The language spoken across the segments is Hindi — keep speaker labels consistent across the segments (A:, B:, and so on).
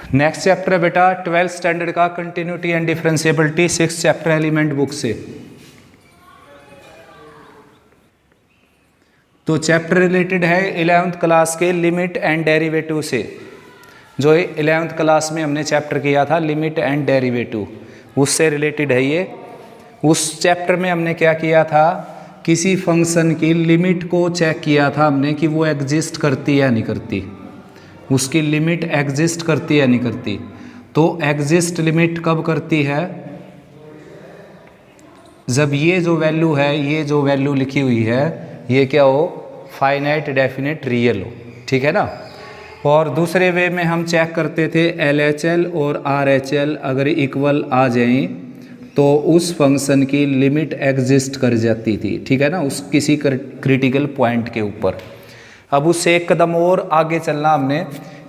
A: नेक्स्ट चैप्टर है बेटा 12th स्टैंडर्ड का continuity and differentiability, 6th chapter element book से। तो चैप्टर रिलेटेड है 11th क्लास के लिमिट एंड डेरिवेटिव से, जो 11th क्लास में हमने चैप्टर किया था लिमिट एंड डेरिवेटिव, उससे रिलेटेड है ये। उस चैप्टर में हमने क्या किया था, किसी फंक्शन की लिमिट को चेक किया था हमने कि वो एग्जिस्ट करती है या नहीं करती, उसकी लिमिट एग्जिस्ट करती है या नहीं करती। तो एग्जिस्ट लिमिट कब करती है, जब ये जो वैल्यू है, ये जो वैल्यू लिखी हुई है, ये क्या हो, फाइनाइट डेफिनेट रियल हो, ठीक है ना। और दूसरे वे में हम चेक करते थे LHL और RHL अगर इक्वल आ जाएं तो उस फंक्शन की लिमिट एग्जिस्ट कर जाती थी, ठीक है ना, उस किसी क्रिटिकल पॉइंट के ऊपर। अब उससे एक कदम और आगे चलना, हमने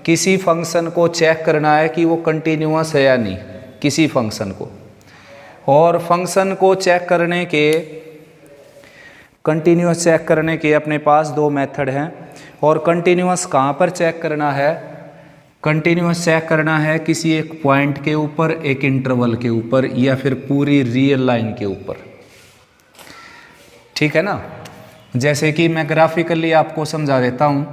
A: किसी फंक्शन को चेक करना है कि वो कंटिन्यूअस है या नहीं, किसी फंक्शन को। और फंक्शन को चेक करने के, कंटिन्यूअस चेक करने के अपने पास दो मेथड हैं। और कंटिन्यूअस कहाँ पर चेक करना है, कंटिन्यूअस चेक करना है किसी एक पॉइंट के ऊपर, एक इंटरवल के ऊपर, या फिर पूरी रियल लाइन के ऊपर, ठीक है ना। जैसे कि मैं ग्राफिकली आपको समझा देता हूं।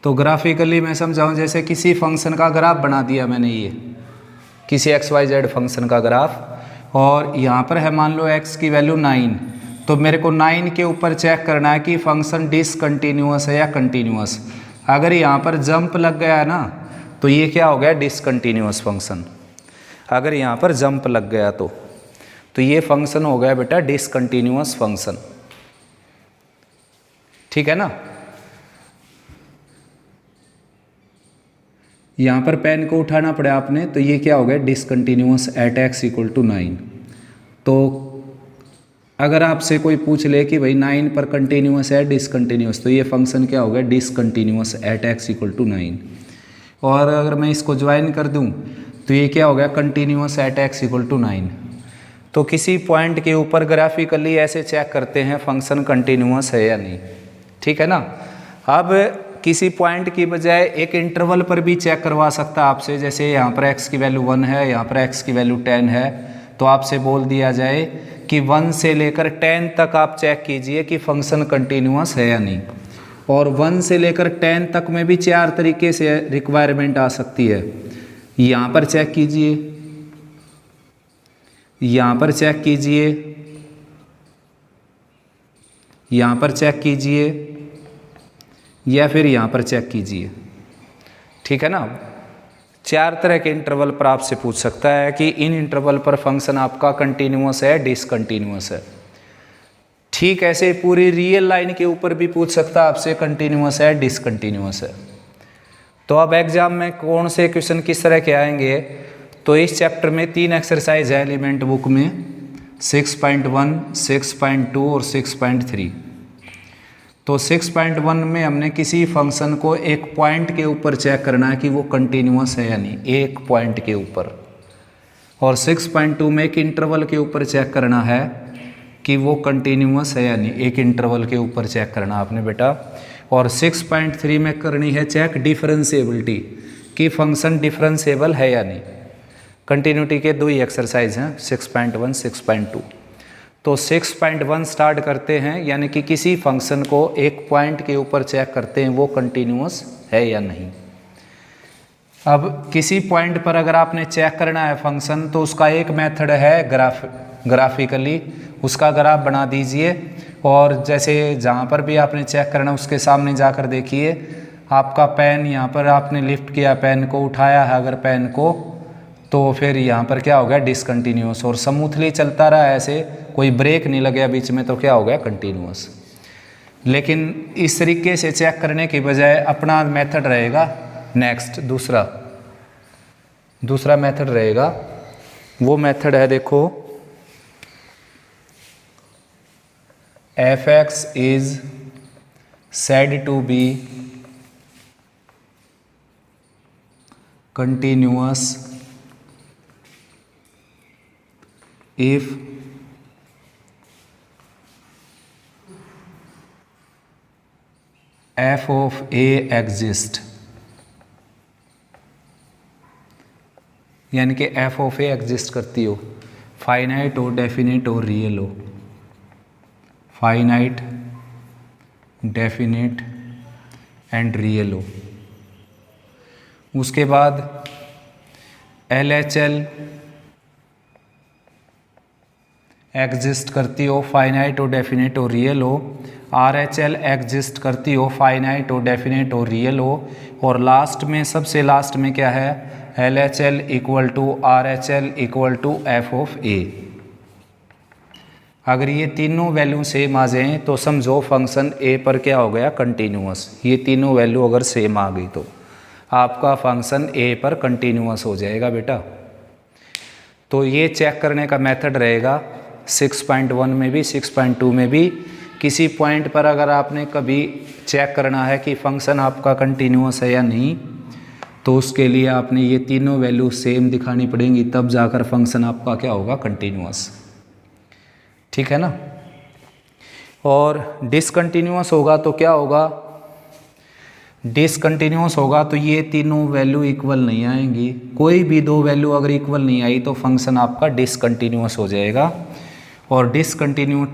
A: तो ग्राफिकली मैं समझाऊं, जैसे किसी फंक्शन का ग्राफ बना दिया मैंने, ये किसी XYZ फंक्शन का ग्राफ, और यहाँ पर है मान लो x की वैल्यू 9, तो मेरे को 9 के ऊपर चेक करना है कि फंक्शन डिसकंटिन्यूअस है या कंटिन्यूअस। अगर यहाँ पर जंप लग गया है ना, तो ये क्या हो गया, डिसकंटिन्यूअस फंक्शन। अगर यहाँ पर जंप लग गया तो ये फंक्शन हो गया बेटा डिसकंटिन्यूअस फंक्शन, ठीक है ना। यहाँ पर पेन को उठाना पड़ा आपने, तो ये क्या हो गया, discontinuous at x equal to 9। तो अगर आपसे कोई पूछ ले कि भाई 9 पर कंटिन्यूअस है डिसकंटिन्यूअस, तो ये फंक्शन क्या हो गया, discontinuous at x equal to 9। और अगर मैं इसको ज्वाइन कर दूं तो ये क्या हो गया, continuous at x equal to 9। तो किसी पॉइंट के ऊपर ग्राफिकली ऐसे चेक करते हैं फंक्शन कंटिन्यूअस है या नहीं, ठीक है ना। अब किसी पॉइंट की बजाय एक इंटरवल पर भी चेक करवा सकता है आपसे, जैसे यहाँ पर x की वैल्यू 1 है, यहाँ पर x की वैल्यू 10 है, तो आपसे बोल दिया जाए कि 1 से लेकर 10 तक आप चेक कीजिए कि फंक्शन कंटिन्यूअस है या नहीं। और 1 से लेकर 10 तक में भी 4 तरीके से रिक्वायरमेंट आ सकती है। यहाँ पर चेक कीजिए, यहाँ पर चेक कीजिए, यहाँ पर चेक कीजिए, या फिर यहाँ पर चेक कीजिए, ठीक है ना। 4 तरह के इंटरवल पर आपसे पूछ सकता है कि इन इंटरवल पर फंक्शन आपका कंटिन्यूअस है डिसकंटिन्यूअस है। ठीक ऐसे पूरी रियल लाइन के ऊपर भी पूछ सकता है आपसे कंटिन्यूअस है डिसकंटिन्यूअस है। तो अब एग्जाम में कौन से क्वेश्चन किस तरह के आएंगे, तो इस चैप्टर में 3 एक्सरसाइज है एलिमेंट बुक में, 6.1, 6.2 और 6.3। तो 6.1 में हमने किसी फंक्शन को एक पॉइंट के ऊपर चेक करना है कि वो कंटिन्यूअस है या नहीं, एक पॉइंट के ऊपर। और 6.2 में एक इंटरवल के ऊपर चेक करना है कि वो कंटिन्यूअस है या नहीं, एक इंटरवल के ऊपर चेक करना आपने बेटा। और 6.3 में करनी है चेक डिफरेंशिएबिलिटी, कि फंक्शन डिफरेंशिएबल है या नहीं। कंटिन्यूटी के 2 ही एक्सरसाइज हैं, 6.1, 6.2। तो 6.1 स्टार्ट करते हैं, यानी कि किसी फंक्शन को एक पॉइंट के ऊपर चेक करते हैं वो कंटिन्यूअस है या नहीं। अब किसी पॉइंट पर अगर आपने चेक करना है फंक्शन, तो उसका एक मेथड है ग्राफिकली उसका ग्राफ बना दीजिए। और जैसे जहाँ पर भी आपने चेक करना उसके सामने जाकर देखिए, आपका पेन यहाँ पर आपने लिफ्ट किया, पेन को उठाया है अगर पेन को, तो फिर यहाँ पर क्या हो गया, डिसकंटिन्यूअस। और स्मूथली चलता रहा ऐसे, कोई ब्रेक नहीं लगा बीच में, तो क्या हो गया, कंटिन्यूअस। लेकिन इस तरीके से चेक करने की बजाय अपना मेथड रहेगा नेक्स्ट, दूसरा मेथड रहेगा। वो मेथड है, देखो, f(x) is said to be continuous if F of A exist, यानी कि एफ ऑफ ए एग्जिस्ट करती हो, फाइनाइट हो, डेफिनेट हो, रियल हो, फाइनाइट, डेफिनेट एंड रियल हो। उसके बाद LHL एग्जिस्ट करती हो, फाइनाइट हो, डेफिनेट हो, रियल हो। RHL एग्जिस्ट करती हो, फाइनाइट हो, डेफिनेट हो, रियल हो। और लास्ट में, सबसे लास्ट में क्या है, LHL equal to RHL equal to F of A. अगर ये तीनों वैल्यू सेम आ जाएं तो समझो फंक्शन ए पर क्या हो गया, कंटिन्यूअस। ये तीनों वैल्यू अगर सेम आ गई तो आपका फंक्शन ए पर कंटिन्यूअस हो जाएगा बेटा। तो ये चेक करने का मेथड रहेगा 6.1 में भी, 6.2 में भी। किसी पॉइंट पर अगर आपने कभी चेक करना है कि फंक्शन आपका कंटिन्यूअस है या नहीं, तो उसके लिए आपने ये तीनों वैल्यू सेम दिखानी पड़ेंगी, तब जाकर फंक्शन आपका क्या होगा, कंटिन्यूअस। ठीक है ना। और डिसकंटिन्यूअस होगा तो क्या होगा, डिसकंटिन्यूअस होगा तो ये तीनों वैल्यू इक्वल नहीं आएंगी। कोई भी दो वैल्यू अगर इक्वल नहीं आई तो फंक्शन आपका डिसकंटिन्यूअस हो जाएगा। और डिसकंटिन्यू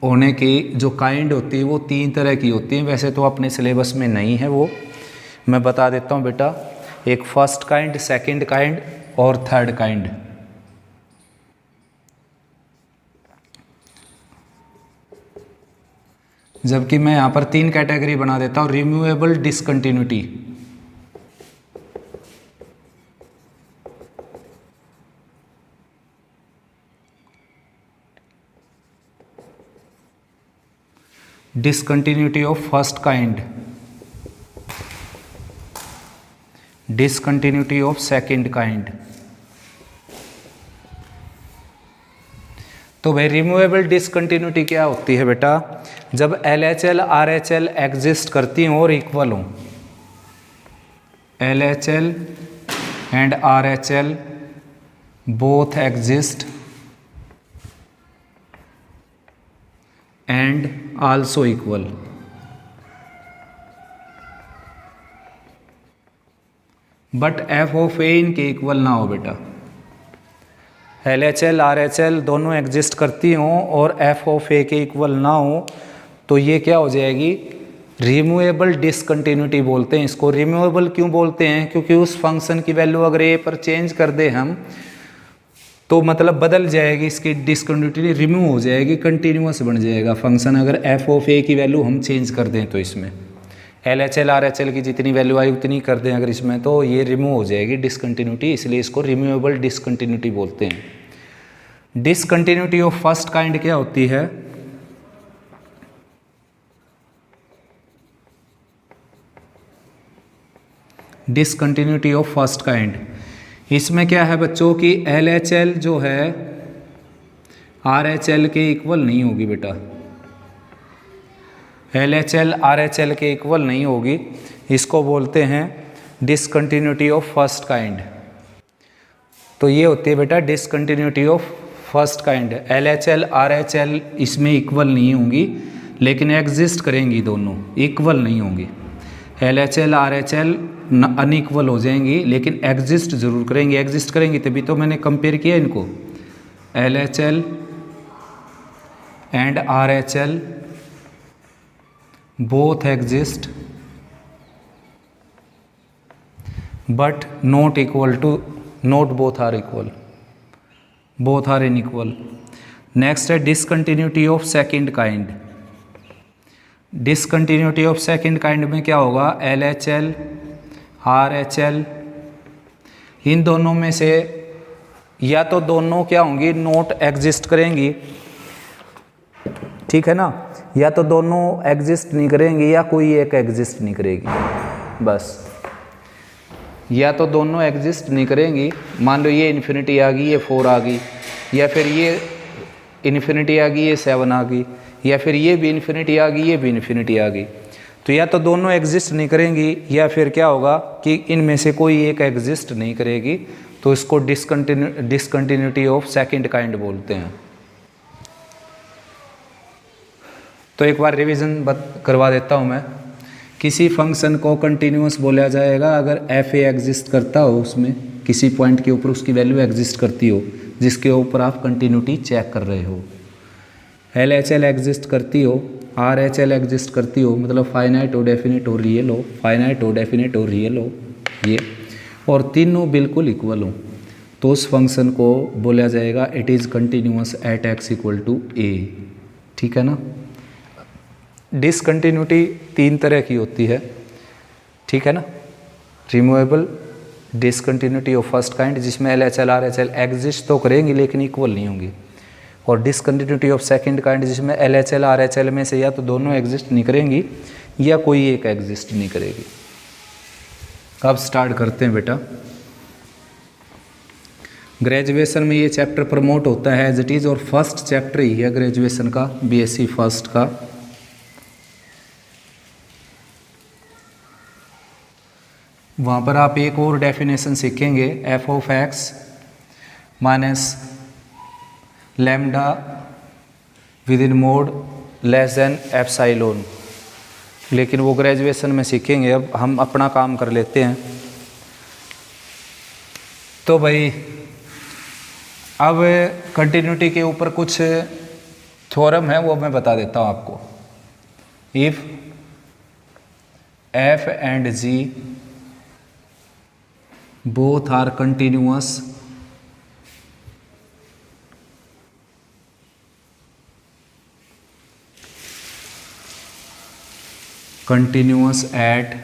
A: होने की जो काइंड होती है वो तीन तरह की होती है। वैसे तो अपने सिलेबस में नहीं है, वो मैं बता देता हूँ बेटा। एक फर्स्ट काइंड, सेकंड काइंड और थर्ड काइंड। जबकि मैं यहाँ पर तीन कैटेगरी बना देता हूँ। Removable discontinuity, discontinuity of first kind, discontinuity of second kind. तो भाई रिमूवेबल डिसकंटिन्यूटी क्या होती है बेटा, जब LHL RHL एग्जिस्ट करती हों और इक्वल हों। LHL and RHL both exist and also equal. But F of A इनके इक्वल ना हो बेटा। LHL RHL दोनों एग्जिस्ट करती हों और एफ ऑफ ए के इक्वल ना हो तो ये क्या हो जाएगी, रिमूवेबल डिसकंटिन्यूटी बोलते हैं इसको। रिमूवेबल क्यों बोलते हैं, क्योंकि उस फंक्शन की वैल्यू अगर ए पर चेंज कर दे हम तो मतलब बदल जाएगी, इसकी डिसकंटिन्यूटी रिमूव हो जाएगी, कंटिन्यूअस बन जाएगा फंक्शन। अगर एफ ऑफ ए की वैल्यू हम चेंज कर दें तो इसमें LHL RHL की जितनी वैल्यू आई उतनी कर दें अगर इसमें, तो ये रिमूव हो जाएगी डिसकंटिन्यूटी, इसलिए इसको रिमूवेबल डिसकंटिन्यूटी बोलते हैं। डिसकंटिन्यूटी ऑफ फर्स्ट काइंड क्या होती है, डिसकंटिन्यूटी ऑफ फर्स्ट काइंड, इसमें क्या है बच्चों की LHL जो है RHL के इक्वल नहीं होगी बेटा। LHL RHL के इक्वल नहीं होगी, इसको बोलते हैं डिसकंटिन्यूटी ऑफ फर्स्ट काइंड। तो ये होती है बेटा discontinuity of first kind. LHL RHL इसमें इक्वल नहीं होंगी, लेकिन एग्जिस्ट करेंगी, दोनों इक्वल नहीं होंगी। LHL RHL अनइक्वल हो जाएंगी लेकिन एग्जिस्ट जरूर करेंगी। एग्जिस्ट करेंगी तभी तो मैंने कंपेयर किया इनको, LHL and RHL both exist but not equal to, not both are equal, both are inequal. Next है discontinuity of second kind. Discontinuity of second kind में क्या होगा, LHL RHL इन दोनों में से या तो दोनों क्या होंगी, नॉट एग्जिस्ट करेंगी, ठीक है ना, या तो दोनों एग्जिस्ट नहीं करेंगी या कोई एक एग्जिस्ट नहीं करेगी, बस। या तो दोनों एग्जिस्ट नहीं करेंगी, मान लो ये इन्फिनिटी आ गई, ये 4 आ गई, या फिर ये इन्फिनिटी आ गई, ये 7 आ गई, या फिर ये भी इन्फिनिटी आ गई, ये भी इन्फिनिटी आ गई। तो या तो दोनों एग्जिस्ट नहीं करेंगी या फिर क्या होगा कि इनमें से कोई एक एग्जिस्ट नहीं करेगी, तो इसको डिसकंटिन्यूटी ऑफ सेकंड काइंड बोलते हैं। तो एक बार रिवीजन करवा देता हूँ मैं। किसी फंक्शन को कंटिन्यूअस बोला जाएगा अगर एफ ए एग्जिस्ट करता हो, उसमें किसी पॉइंट के ऊपर उसकी वैल्यू एग्जिस्ट करती हो जिसके ऊपर आप कंटिन्यूटी चेक कर रहे हो। एल एच एल एग्जिस्ट करती हो, आर एच एल एग्जिस्ट करती हो, मतलब फाइनाइट हो, डेफिनेट हो, रियल हो, फाइनाइट हो, डेफिनेट हो, रियल हो, ये, और तीनों बिल्कुल इक्वल हो, तो उस फंक्शन को बोला जाएगा it is continuous at X equal to A. ठीक है ना। डिसकंटिन्यूटी तीन तरह की होती है, ठीक है ना। Removable discontinuity of first kind, जिसमें L H L R H L exist तो करेंगी लेकिन इक्वल नहीं होंगी, और डिसकंटिन्यूटी ऑफ सेकंड काइंड जिसमें L H L R H L में से या तो दोनों एग्जिस्ट नहीं करेंगी या कोई एक एग्जिस्ट नहीं करेगी। अब स्टार्ट करते हैं बेटा। ग्रेजुएशन में ये चैप्टर प्रमोट होता है एज इट इज़, और फर्स्ट चैप्टर ही है ग्रेजुएशन का, बीएससी फर्स्ट का। वहाँ पर आप एक और डेफिनेशन सीखेंगे, F of x minus lambda with in mode less than epsilon, लेकिन वो ग्रेजुएशन में सीखेंगे। अब हम अपना काम कर लेते हैं। तो भाई अब कंटिन्यूटी के ऊपर कुछ थ्योरम है वो मैं बता देता हूँ आपको। If F and G both are continuous at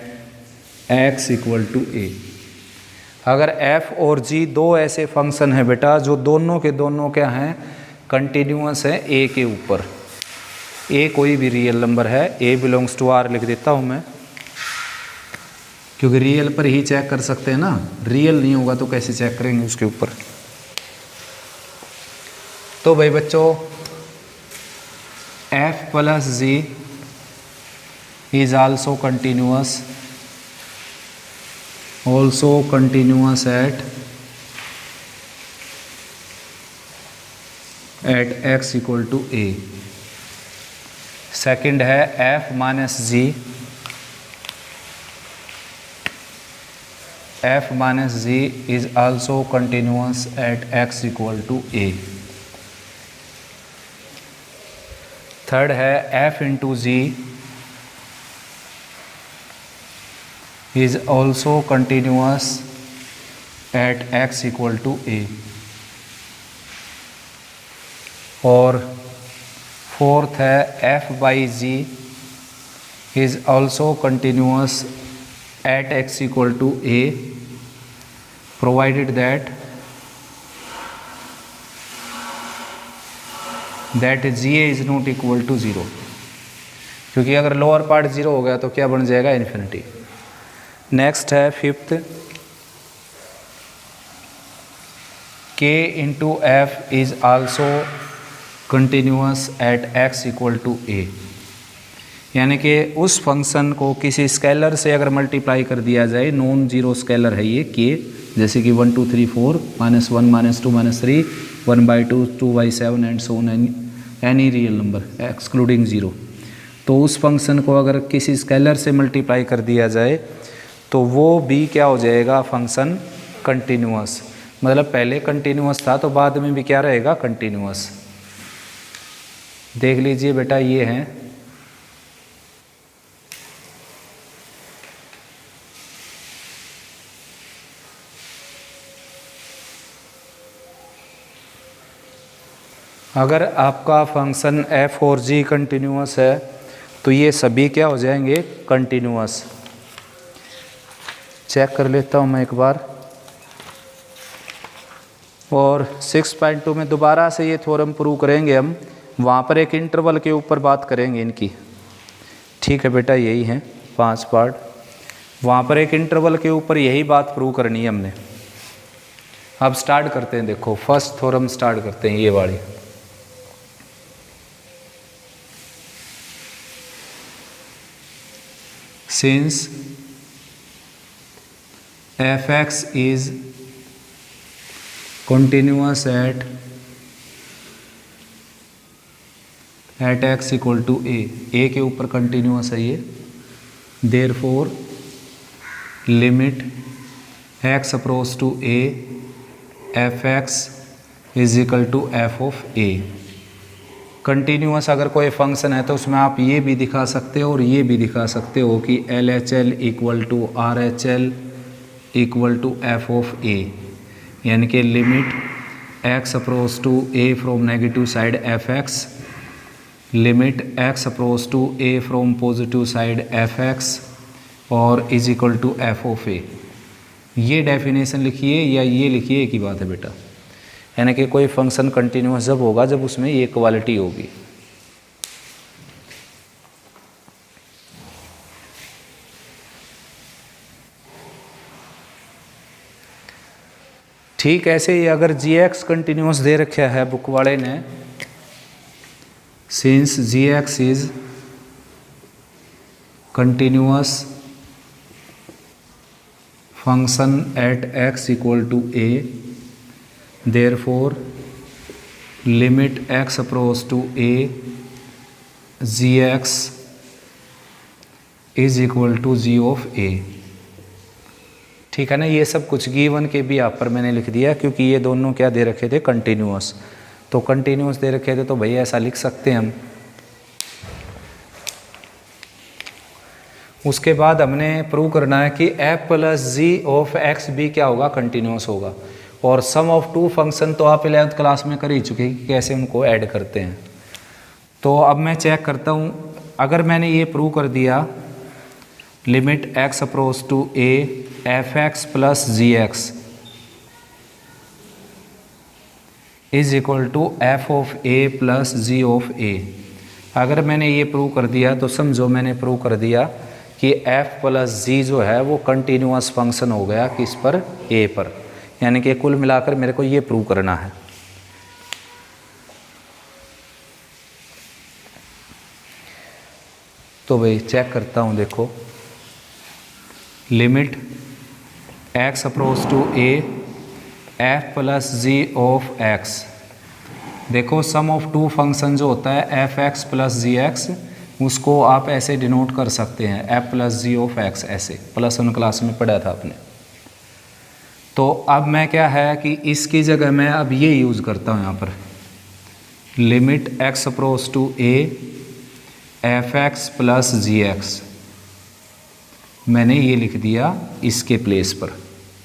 A: x equal to A. अगर f और g दो ऐसे फंक्शन हैं बेटा जो दोनों के दोनों क्या हैं, कंटिन्यूअस है a के ऊपर। a कोई भी रियल नंबर है, a बिलोंग्स टू r लिख देता हूँ मैं, क्योंकि रियल पर ही चेक कर सकते हैं ना, रियल नहीं होगा तो कैसे चेक करेंगे उसके ऊपर। तो भाई बच्चों f plus g is also continuous at x equal to a. Second है f minus g, f minus g is also continuous at x equal to a। Third है f into g is also continuous at x equal to a। और फोर्थ है f by g is also continuous at x equal to a provided that ga is not equal to 0, क्योंकि अगर लोअर पार्ट 0 हो गया तो क्या बन जाएगा, इन्फिनिटी। नेक्स्ट है fifth, k into f is also continuous at x equal to a। यानी कि उस फंक्शन को किसी स्केलर से अगर मल्टीप्लाई कर दिया जाए, नॉन जीरो स्केलर है ये k, जैसे कि 1 2 3 4 -1 -2 -3 1/2 2/7 and so on, any real number excluding zero. तो उस फंक्शन को अगर किसी स्केलर से मल्टीप्लाई कर दिया जाए तो वो भी क्या हो जाएगा, फंक्शन कंटिन्यूअस। मतलब पहले कंटिन्यूअस था तो बाद में भी क्या रहेगा, कंटिन्यूअस। देख लीजिए बेटा, ये हैं अगर आपका फंक्शन f और g कंटिन्यूअस है तो ये सभी क्या हो जाएंगे, कंटिन्यूअस। चेक कर लेता हूँ मैं एक बार। और 6.2 में दोबारा से ये थ्योरम प्रूव करेंगे हम, वहाँ पर एक इंटरवल के ऊपर बात करेंगे इनकी। ठीक है बेटा, यही है 5 पार्ट। वहाँ पर एक इंटरवल के ऊपर यही बात प्रूव करनी है हमने। अब स्टार्ट करते हैं, देखो फर्स्ट थ्योरम स्टार्ट करते हैं, ये वाली। Since fx is continuous at x equal to A के ऊपर कंटिन्यूअस है ये, therefore limit x approach to a F x is equal to F of A. Continuous अगर कोई फंक्शन है तो उसमें आप ये भी दिखा सकते हो और ये भी दिखा सकते हो कि L H L equal to R H L equal to F of A, यानी कि limit x approach to a from negative side F X, limit x approach to a from positive side F X और is equal to F of A. ये डेफिनेशन लिखिए या ये लिखिए, एक ही बात है बेटा। यानी कि कोई फंक्शन कंटिन्यूअस जब होगा जब उसमें ये क्वालिटी होगी। ठीक ऐसे ही अगर जी एक्स कंटिन्यूअस दे रखा है बुक वाले ने, since g x is continuous function at x equal to a, therefore limit x approach to a gx is equal to g of a। ठीक है ना, ये सब कुछ गिवन के भी यहाँ पर मैंने लिख दिया क्योंकि ये दोनों क्या दे रखे थे, कंटिन्यूअस। तो कंटिन्यूअस दे रखे थे तो भैया ऐसा लिख सकते हैं हम। उसके बाद हमने प्रूव करना है कि f plus ji of x भी क्या होगा, कंटिन्यूअस होगा। और सम ऑफ टू फंक्शन तो आप 11th क्लास में कर ही चुके हैं कि कैसे उनको ऐड करते हैं। तो अब मैं चेक करता हूँ, अगर मैंने ये प्रूव कर दिया limit x approach to a F x plus ji x is equal to F of A plus ji of A, अगर मैंने ये प्रूव कर दिया तो समझो मैंने प्रूव कर दिया कि f प्लस जी जो है वो कंटिन्यूअस फंक्शन हो गया किस पर, a पर। यानी कि कुल मिलाकर मेरे को ये प्रूव करना है। तो भाई चेक करता हूँ, देखो limit x approach to a f plus ji of x। देखो सम ऑफ टू फंक्शन जो होता है एफ एक्स प्लस जी एक्स, उसको आप ऐसे डिनोट कर सकते हैं f plus ji of x, ऐसे +1 क्लास में पढ़ा था आपने। तो अब मैं क्या है कि इसकी जगह मैं अब ये यूज़ करता हूँ यहाँ पर, limit x approach to a F x plus ji x, मैंने ये लिख दिया इसके प्लेस पर,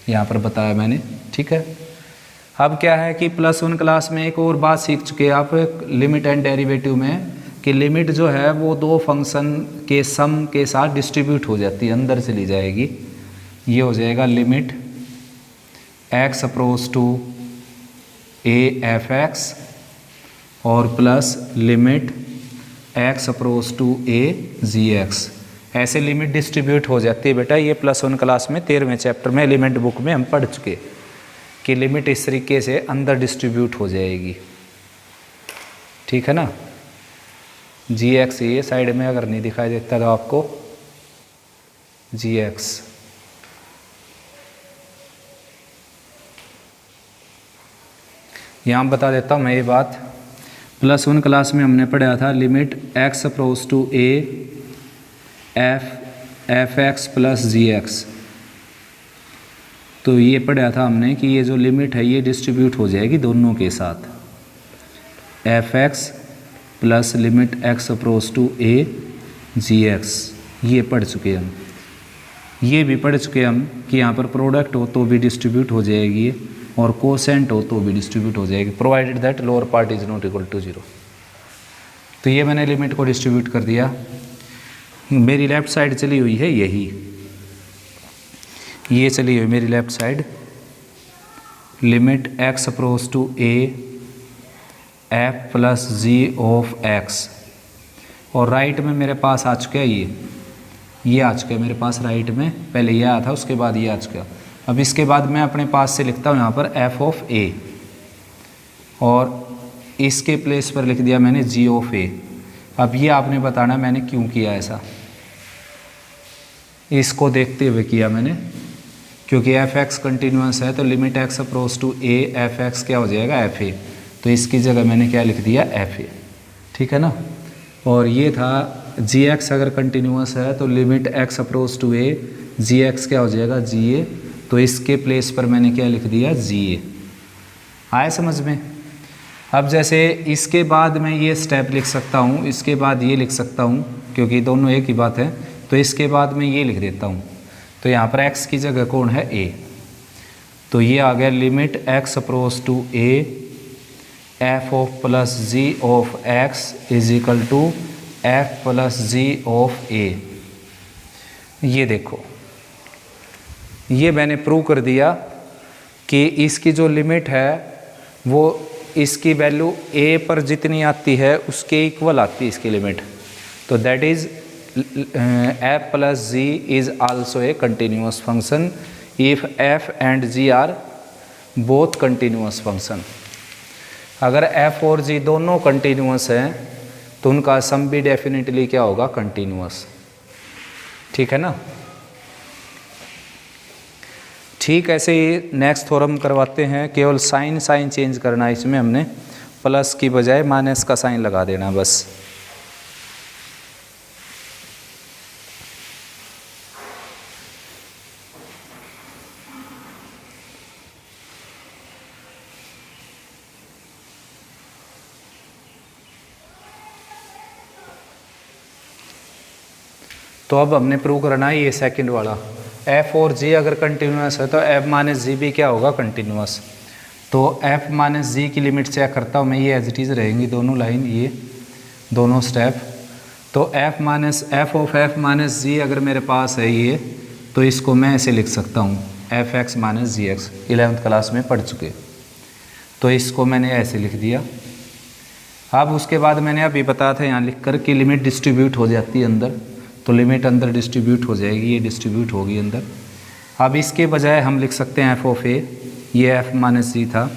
A: यहाँ पर बताया मैंने। ठीक है, अब क्या है कि +1 क्लास में एक और बात सीख चुके हैं आप लिमिट एंड डेरिवेटिव में, कि लिमिट जो है वो दो फंक्शन के सम के साथ डिस्ट्रीब्यूट हो जाती है, अंदर चली जाएगी। ये हो जाएगा limit x approach to a F X और plus limit x approach to a ji X. ऐसे लिमिट डिस्ट्रीब्यूट हो जाती है बेटा। ये +1 क्लास में 13वें चैप्टर में एलिमेंट बुक में हम पढ़ चुके कि लिमिट इस तरीके से अंदर डिस्ट्रीब्यूट हो जाएगी। ठीक है ना, जी एक्स ये साइड में अगर नहीं दिखाई देता तो आपको जी एक्स, यहाँ बता देता हूँ मैं ये बात। +1 क्लास में हमने पढ़ा था limit x approach to a F x plus ji x. तो ये पढ़ा था हमने कि ये जो लिमिट है ये डिस्ट्रीब्यूट हो जाएगी दोनों के साथ, f x plus limit x approach to a ji x. ये पढ़ चुके हम, ये भी पढ़ चुके हम कि यहाँ पर प्रोडक्ट हो तो भी डिस्ट्रीब्यूट हो जाएगी और कोसेंट हो तो भी डिस्ट्रीब्यूट हो जाएगी, provided that lower part is not equal to 0। तो ये मैंने लिमिट को डिस्ट्रीब्यूट कर दिया। मेरी लेफ्ट साइड चली हुई है यही, ये चली हुई मेरी left side, limit x approach to a f plus ji of x। और राइट में मेरे पास आ चुका है ये आ चुका है मेरे पास राइट में, पहले ये आया था उसके बाद ये आ चुका। अब इसके बाद मैं अपने पास से लिखता हूँ यहाँ पर f ऑफ a और इसके प्लेस पर लिख दिया मैंने g ऑफ a। अब ये आपने बताना मैंने क्यों किया ऐसा, इसको देखते हुए किया मैंने, क्योंकि एफ एक्स कंटिन्यूस है तो limit x approach to a f x क्या हो जाएगा एफ ए, तो इसकी जगह मैंने क्या लिख दिया एफ ए, ठीक है ना। और ये था जी एक्स अगर कंटिन्यूस है तो limit x approach to a g x क्या हो जाएगा जी ए, तो इसके प्लेस पर मैंने क्या लिख दिया जी ए। आया समझ में। अब जैसे इसके बाद मैं ये स्टेप लिख सकता हूँ, इसके बाद ये लिख सकता हूँ, क्योंकि दोनों एक ही बात है, तो इसके बाद मैं ये लिख देता हूँ। तो यहाँ पर x की जगह कौन है a, तो ये आ गया limit x approach to a f of plus ji of x is equal to f plus ji of a। ये देखो, ये मैंने प्रूव कर दिया कि इसकी जो लिमिट है वो इसकी वैल्यू a पर जितनी आती है उसके इक्वल आती है इसकी लिमिट, तो that is f plus g is also a continuous function if f and g are both continuous function. अगर f और g दोनों कंटिन्यूस हैं तो उनका सम भी डेफिनेटली क्या होगा कंटिन्यूस, ठीक है ना। ठीक ऐसे ही नेक्स्ट थ्योरम करवाते हैं, केवल साइन चेंज करना है, इसमें हमने प्लस की बजाय माइनस का साइन लगा देना बस। तो अब हमने प्रूव करना है ये सेकंड वाला, f और g अगर कंटिन्यूस है तो f माइनस जी भी क्या होगा कंटिन्यूस। तो f माइनस जी की लिमिट चेक करता हूँ मैं, ये एज इट इज़ रहेंगी दोनों लाइन, ये दोनों स्टेप। तो f ऑफ f माइनस जी अगर मेरे पास है ये, तो इसको मैं ऐसे लिख सकता हूँ एफ एक्स माइनस जी एक्स, 11th क्लास में पढ़ चुके, तो इसको मैंने ऐसे लिख दिया। अब उसके बाद मैंने अभी बताया था यहाँ लिख कर कि लिमिट डिस्ट्रीब्यूट हो जाती है अंदर, तो लिमिट अंदर डिस्ट्रीब्यूट हो जाएगी, ये डिस्ट्रीब्यूट होगी अंदर। अब इसके बजाय हम लिख सकते हैं एफ ऑफ ए, ये एफ माइनस जी था,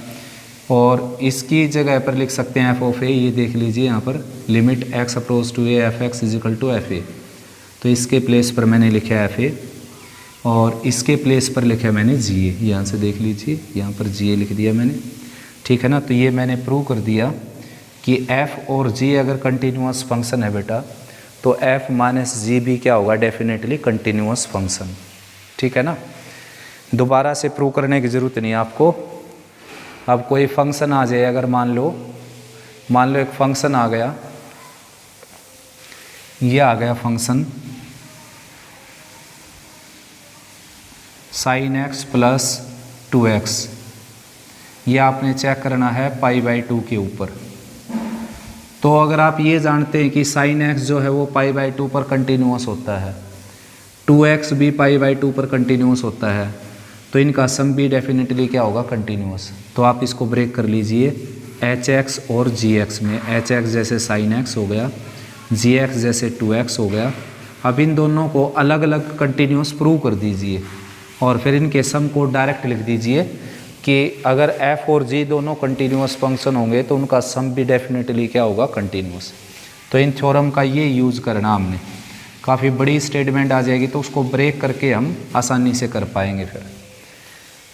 A: और इसकी जगह पर लिख सकते हैं एफ ऑफ ए, ये देख लीजिए यहाँ पर limit x approach to a f x is equal to f a, तो इसके प्लेस पर मैंने लिखा एफ ए और इसके प्लेस पर लिखा मैंने जी ए, यहाँ से देख लीजिए यहाँ पर जी ए लिख दिया मैंने, ठीक है ना। तो ये मैंने प्रूव कर दिया कि एफ और जी अगर कंटिन्यूस फंक्शन है बेटा, तो f माइनस जी भी क्या होगा डेफिनेटली कंटिन्यूस फंक्शन, ठीक है ना। दोबारा से प्रूव करने की ज़रूरत नहीं है आपको। अब कोई फंक्शन आ जाए, अगर मान लो एक फंक्शन आ गया, ये आ गया function sine x plus 2x, ये आपने चेक करना है π/2 के ऊपर। तो अगर आप ये जानते हैं कि साइन एक्स जो है वो π/2 पर कंटिन्यूस होता है, 2x भी π/2 पर कंटिन्यूस होता है, तो इनका सम भी डेफिनेटली क्या होगा कंटिन्यूस। तो आप इसको ब्रेक कर लीजिए hx और gx में, hx जैसे साइन एक्स हो गया, gx जैसे 2x हो गया। अब इन दोनों को अलग अलग कंटिन्यूस प्रूव कर दीजिए और फिर इनके सम को डायरेक्ट लिख दीजिए कि अगर f और g दोनों कंटिन्यूस फंक्शन होंगे तो उनका सम भी डेफिनेटली क्या होगा कंटिन्यूस। तो इन थ्योरम का ये यूज़ करना हमने, काफ़ी बड़ी स्टेटमेंट आ जाएगी तो उसको ब्रेक करके हम आसानी से कर पाएंगे फिर।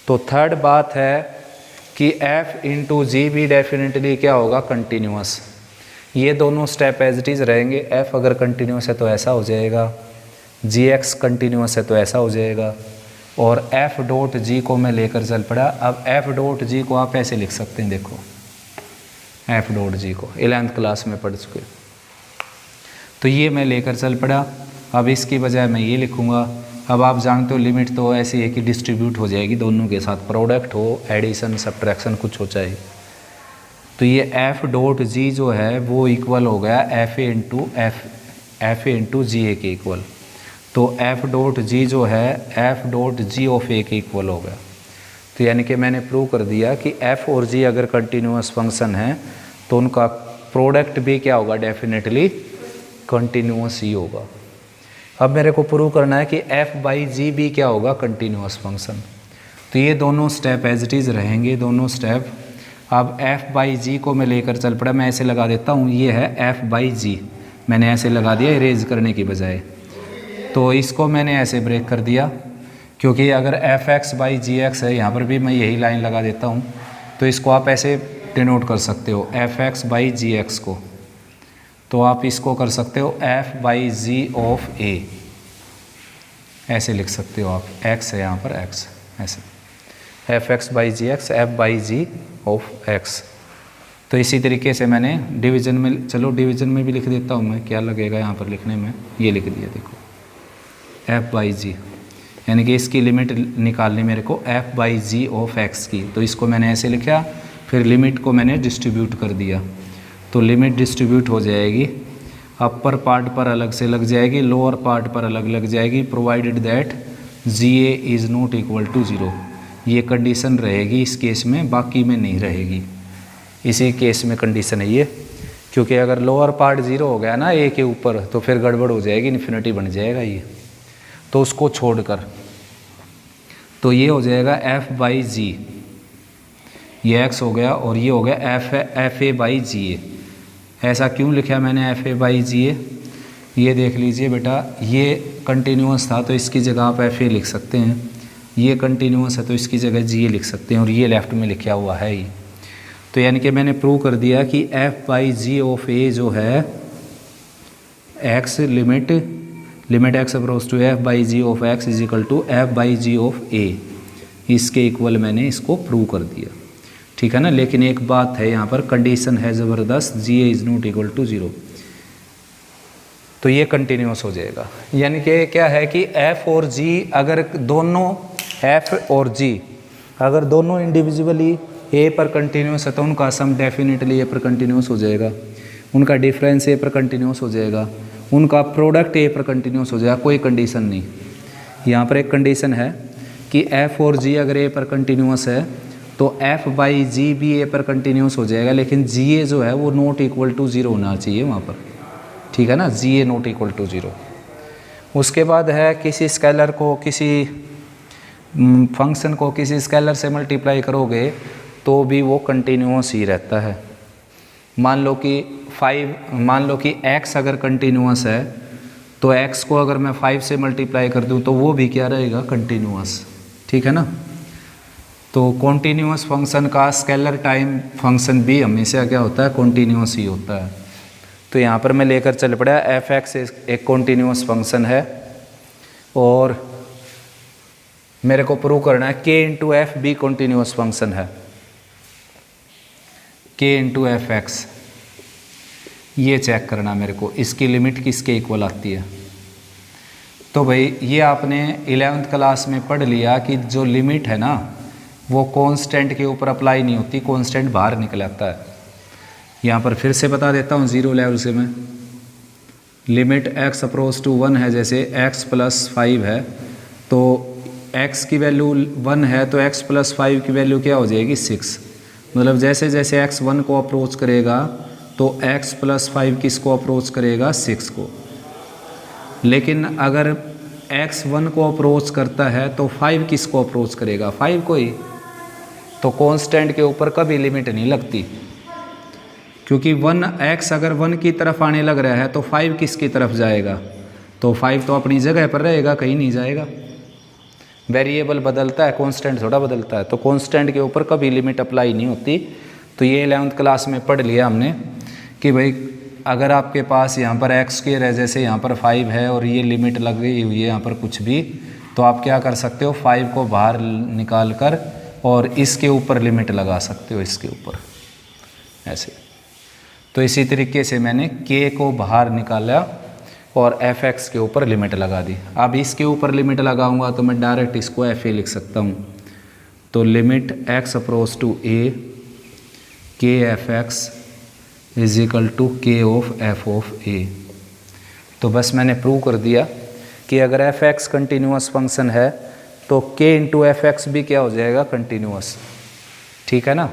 A: तो थर्ड बात है कि f इंटू जी भी डेफिनेटली क्या होगा कंटिन्यूस। ये दोनों स्टेप एज इट इज़ रहेंगे, f अगर कंटिन्यूस है तो ऐसा हो जाएगा, gx कंटिन्यूस है तो ऐसा हो जाएगा, और f डॉट जी को मैं लेकर चल पड़ा। अब f डॉट जी को आप ऐसे लिख सकते हैं, देखो f डॉट जी को 11th क्लास में पढ़ चुके, तो ये मैं लेकर चल पड़ा। अब इसकी बजाय मैं ये लिखूँगा। अब आप जानते हो लिमिट तो ऐसी है कि डिस्ट्रीब्यूट हो जाएगी दोनों के साथ, प्रोडक्ट हो, एडिशन, सब्ट्रैक्शन कुछ हो चाहे। तो ये f डॉट जी जो है वो इक्वल हो गया एफ ए इंटू जी ए के इक्वल। तो f डॉट जी जो है f डॉट जी ऑफ ए के इक्वल हो गया। तो यानी कि मैंने प्रूव कर दिया कि f और g अगर कंटिन्यूस फंक्शन है तो उनका प्रोडक्ट भी क्या होगा डेफिनेटली कंटिन्यूस ही होगा। अब मेरे को प्रूव करना है कि f बाई जी भी क्या होगा कंटिन्यूस फंक्शन। तो ये दोनों स्टेप एज इट इज़ रहेंगे, दोनों स्टेप। अब f बाई जी को मैं लेकर चल पड़ा, मैं ऐसे लगा देता हूँ, ये है f बाई जी, मैंने ऐसे लगा दिया इरेज करने की बजाय। तो इसको मैंने ऐसे ब्रेक कर दिया क्योंकि अगर f x by g x है, यहाँ पर भी मैं यही लाइन लगा देता हूँ, तो इसको आप ऐसे डिनोट कर सकते हो f x by g x को, तो आप इसको कर सकते हो f by ji of a, ऐसे लिख सकते हो आप, एक्स है यहाँ पर एक्स, ऐसे f x by g x, f by ji of x. तो इसी तरीके से मैंने डिवीज़न में, चलो डिवीज़न में भी लिख देता हूँ मैं, क्या लगेगा यहाँ पर लिखने में, ये लिख दिया देखो एफ बाई जी, यानी कि इसकी लिमिट निकालनी मेरे को f by ji of x की, तो इसको मैंने ऐसे लिखा, फिर लिमिट को मैंने डिस्ट्रीब्यूट कर दिया, तो लिमिट डिस्ट्रीब्यूट हो जाएगी, अपर पार्ट पर अलग से लग जाएगी, लोअर पार्ट पर अलग लग जाएगी, provided that g A is not equal to zero. ये कंडीशन रहेगी इस केस में, बाकी में नहीं रहेगी, इसी केस में कंडीशन है ये, क्योंकि अगर लोअर पार्ट ज़ीरो हो गया ना ए के ऊपर, तो फिर गड़बड़ हो जाएगी, इन्फिनिटी बन जाएगा ये, तो उसको छोड़कर तो ये हो जाएगा एफ बाई जी, ये एक्स हो गया, और ये हो गया एफ ए बाई जी ए। ऐसा क्यों लिखा मैंने एफ ए बाई जी ए, ये देख लीजिए बेटा, ये कंटिन्यूस था तो इसकी जगह आप एफ ए लिख सकते हैं, ये कंटिन्यूस है तो इसकी जगह जी ए लिख सकते हैं, और ये लेफ़्ट में लिखा हुआ है ही, तो यानी कि मैंने प्रूव कर दिया कि F by ji of A जो है X limit x approach to F by ji of X is equal to F by ji of A, इसके इक्वल मैंने इसको प्रूव कर दिया, ठीक है ना। लेकिन एक बात है यहाँ पर, कंडीशन है ज़बरदस्त, G A is not equal to zero, तो ये कंटिन्यूस हो जाएगा। यानी कि क्या है कि एफ और जी, अगर दोनों एफ और जी अगर दोनों इंडिविजुअली ए पर कंटिन्यूस है तो उनका सम डेफिनेटली ए पर कंटिन्यूस हो जाएगा, उनका डिफरेंस ए पर कंटिन्यूस हो जाएगा, उनका प्रोडक्ट ए पर कंटिन्यूस हो जाएगा, कोई कंडीशन नहीं। यहाँ पर एक कंडीशन है कि एफ और जी अगर ए पर कंटिन्यूस है तो एफ बाई जी भी ए पर कंटिन्यूस हो जाएगा, लेकिन जी ए जो है वो नॉट इक्वल टू ज़ीरो होना चाहिए वहाँ पर, ठीक है ना, जी ए नॉट इक्वल टू ज़ीरो। उसके बाद है किसी स्केलर को, किसी फंक्शन को किसी स्केलर से मल्टीप्लाई करोगे तो भी वो कंटिन्यूस ही रहता है। मान लो कि x अगर कंटिन्यूस है तो x को अगर मैं 5 से मल्टीप्लाई कर दूं तो वो भी क्या रहेगा, कंटिन्यूस, ठीक है ना। तो कॉन्टीन्यूस फंक्शन का स्केलर टाइम फंक्शन भी हमेशा क्या होता है, कॉन्टीन्यूस ही होता है। तो यहाँ पर मैं लेकर चल पड़ा एफ एक्स एक कॉन्टीन्यूस फंक्शन है, और मेरे को प्रूव करना है k इंटू एफ भी कॉन्टीन्यूस फंक्शन है, k इंटू एफ एक्स, ये चेक करना मेरे को, इसकी लिमिट किसके इक्वल आती है। तो भाई ये आपने 11th क्लास में पढ़ लिया कि जो लिमिट है ना वो कांस्टेंट के ऊपर अप्लाई नहीं होती, कांस्टेंट बाहर निकल आता है। यहाँ पर फिर से बता देता हूँ जीरो लेवल से मैं, लिमिट x अप्रोच टू 1 है, जैसे x प्लस 5 है तो x की वैल्यू 1 है तो x प्लस 5 की वैल्यू क्या हो जाएगी, 6। मतलब जैसे जैसे x 1 को अप्रोच करेगा तो x प्लस 5 किसको अप्रोच करेगा, 6 को। लेकिन अगर x 1 को अप्रोच करता है तो 5 किसको अप्रोच करेगा, 5 को ही। तो कांस्टेंट के ऊपर कभी लिमिट नहीं लगती, क्योंकि 1x अगर 1 की तरफ आने लग रहा है तो 5 किसकी तरफ जाएगा, तो 5 तो अपनी जगह पर रहेगा, कहीं नहीं जाएगा। वेरिएबल बदलता है, कांस्टेंट थोड़ा बदलता है, तो कांस्टेंट के ऊपर कभी लिमिट अप्लाई नहीं होती। तो ये 11th क्लास में पढ़ लिया हमने कि भाई अगर आपके पास यहाँ पर एक्स स्क्वायर है, जैसे यहाँ पर 5 है और ये लिमिट लग गई हुई है यहाँ पर कुछ भी, तो आप क्या कर सकते हो, 5 को बाहर निकाल कर और इसके ऊपर लिमिट लगा सकते हो, इसके ऊपर ऐसे। तो इसी तरीके से मैंने k को बाहर निकाला और एफ एक्स के ऊपर लिमिट लगा दी। अब इसके ऊपर लिमिट लगाऊंगा तो मैं डायरेक्ट इसको एफ ए लिख सकता हूँ। तो limit x approach to a k f x is equal to k of f of a। तो बस मैंने प्रूव कर दिया कि अगर एफ एक्स कंटिन्यूस फंक्शन है तो k इंटू एफ एक्स भी क्या हो जाएगा, कंटिन्यूस, ठीक है ना।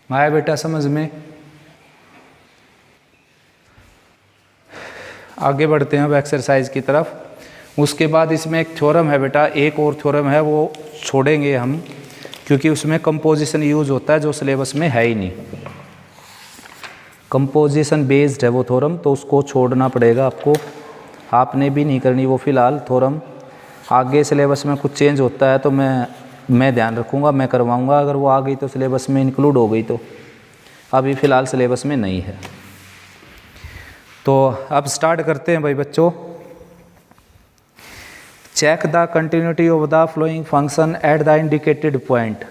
A: आया बेटा समझ में। आगे बढ़ते हैं अब एक्सरसाइज की तरफ। उसके बाद इसमें एक थ्योरम है बेटा, एक और थ्योरम है, वो छोड़ेंगे हम क्योंकि उसमें कंपोजिशन यूज होता है जो सिलेबस में है ही नहीं, कंपोजिशन बेस्ड है वो थ्योरम, तो उसको छोड़ना पड़ेगा आपको, आपने भी नहीं करनी वो फिलहाल थ्योरम। आगे सिलेबस में कुछ चेंज होता है तो मैं ध्यान रखूँगा, मैं करवाऊँगा। अगर वो आ गई तो सिलेबस में इंक्लूड हो गई, तो अभी फ़िलहाल सिलेबस में नहीं है। तो अब स्टार्ट करते हैं भाई बच्चों। Check the continuity of the flowing function at the indicated point.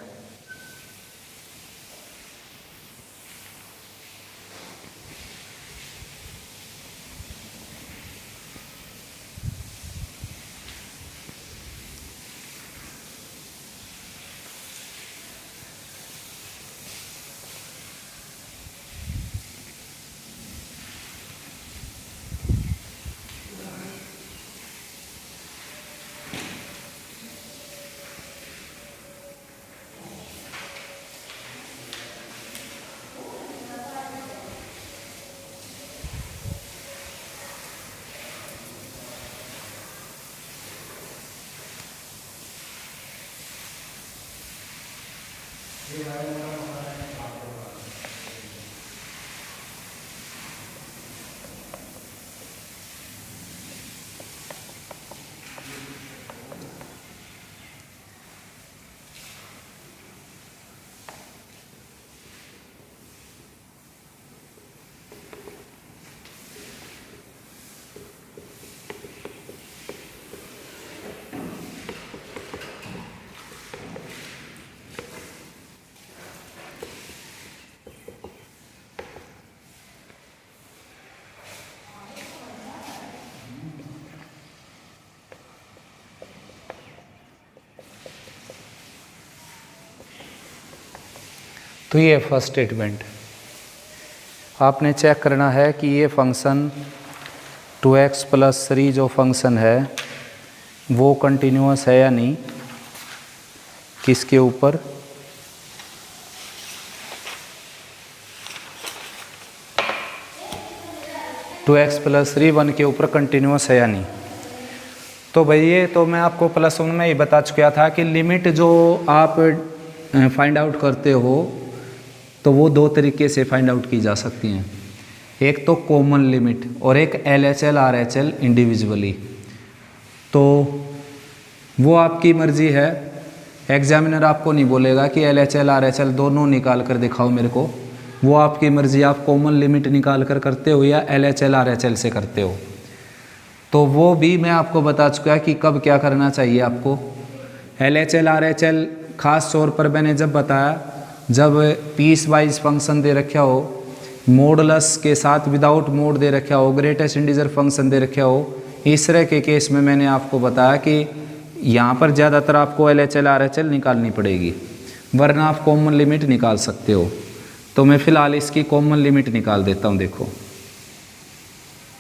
A: तो ये फर्स्ट स्टेटमेंट, आपने चेक करना है कि ये फंक्शन 2x + 3 जो फंक्शन है वो कंटिन्यूअस है या नहीं, किसके ऊपर, टू एक्स प्लस 3 1 के ऊपर कंटिन्यूअस है या नहीं। तो भाई ये तो मैं आपको +1 में ही बता चुका था कि लिमिट जो आप फाइंड आउट करते हो तो वो दो तरीके से फाइंड आउट की जा सकती हैं। एक तो कॉमन लिमिट और एक LHL RHL इंडिविजुअली। तो वो आपकी मर्जी है, एग्जामिनर आपको नहीं बोलेगा कि LHL RHL दोनों निकाल कर दिखाओ मेरे को, वो आपकी मर्जी, आप कॉमन लिमिट निकाल कर करते हो या LHL RHL से करते हो। तो वो भी मैं आपको बता चुका कि कब क्या करना चाहिए आपको। LHL RHL खास तौर पर मैंने जब बताया, जब पीस वाइज फंक्शन दे रखा हो, मॉडुलस के साथ विदाउट मोड दे रखा हो, ग्रेटेस्ट इंटीजर फंक्शन दे रखा हो, इस तरह के केस में मैंने आपको बताया कि यहाँ पर ज़्यादातर आपको LHL RHL निकालनी पड़ेगी, वरना आप कॉमन लिमिट निकाल सकते हो। तो मैं फ़िलहाल इसकी कॉमन लिमिट निकाल देता हूँ। देखो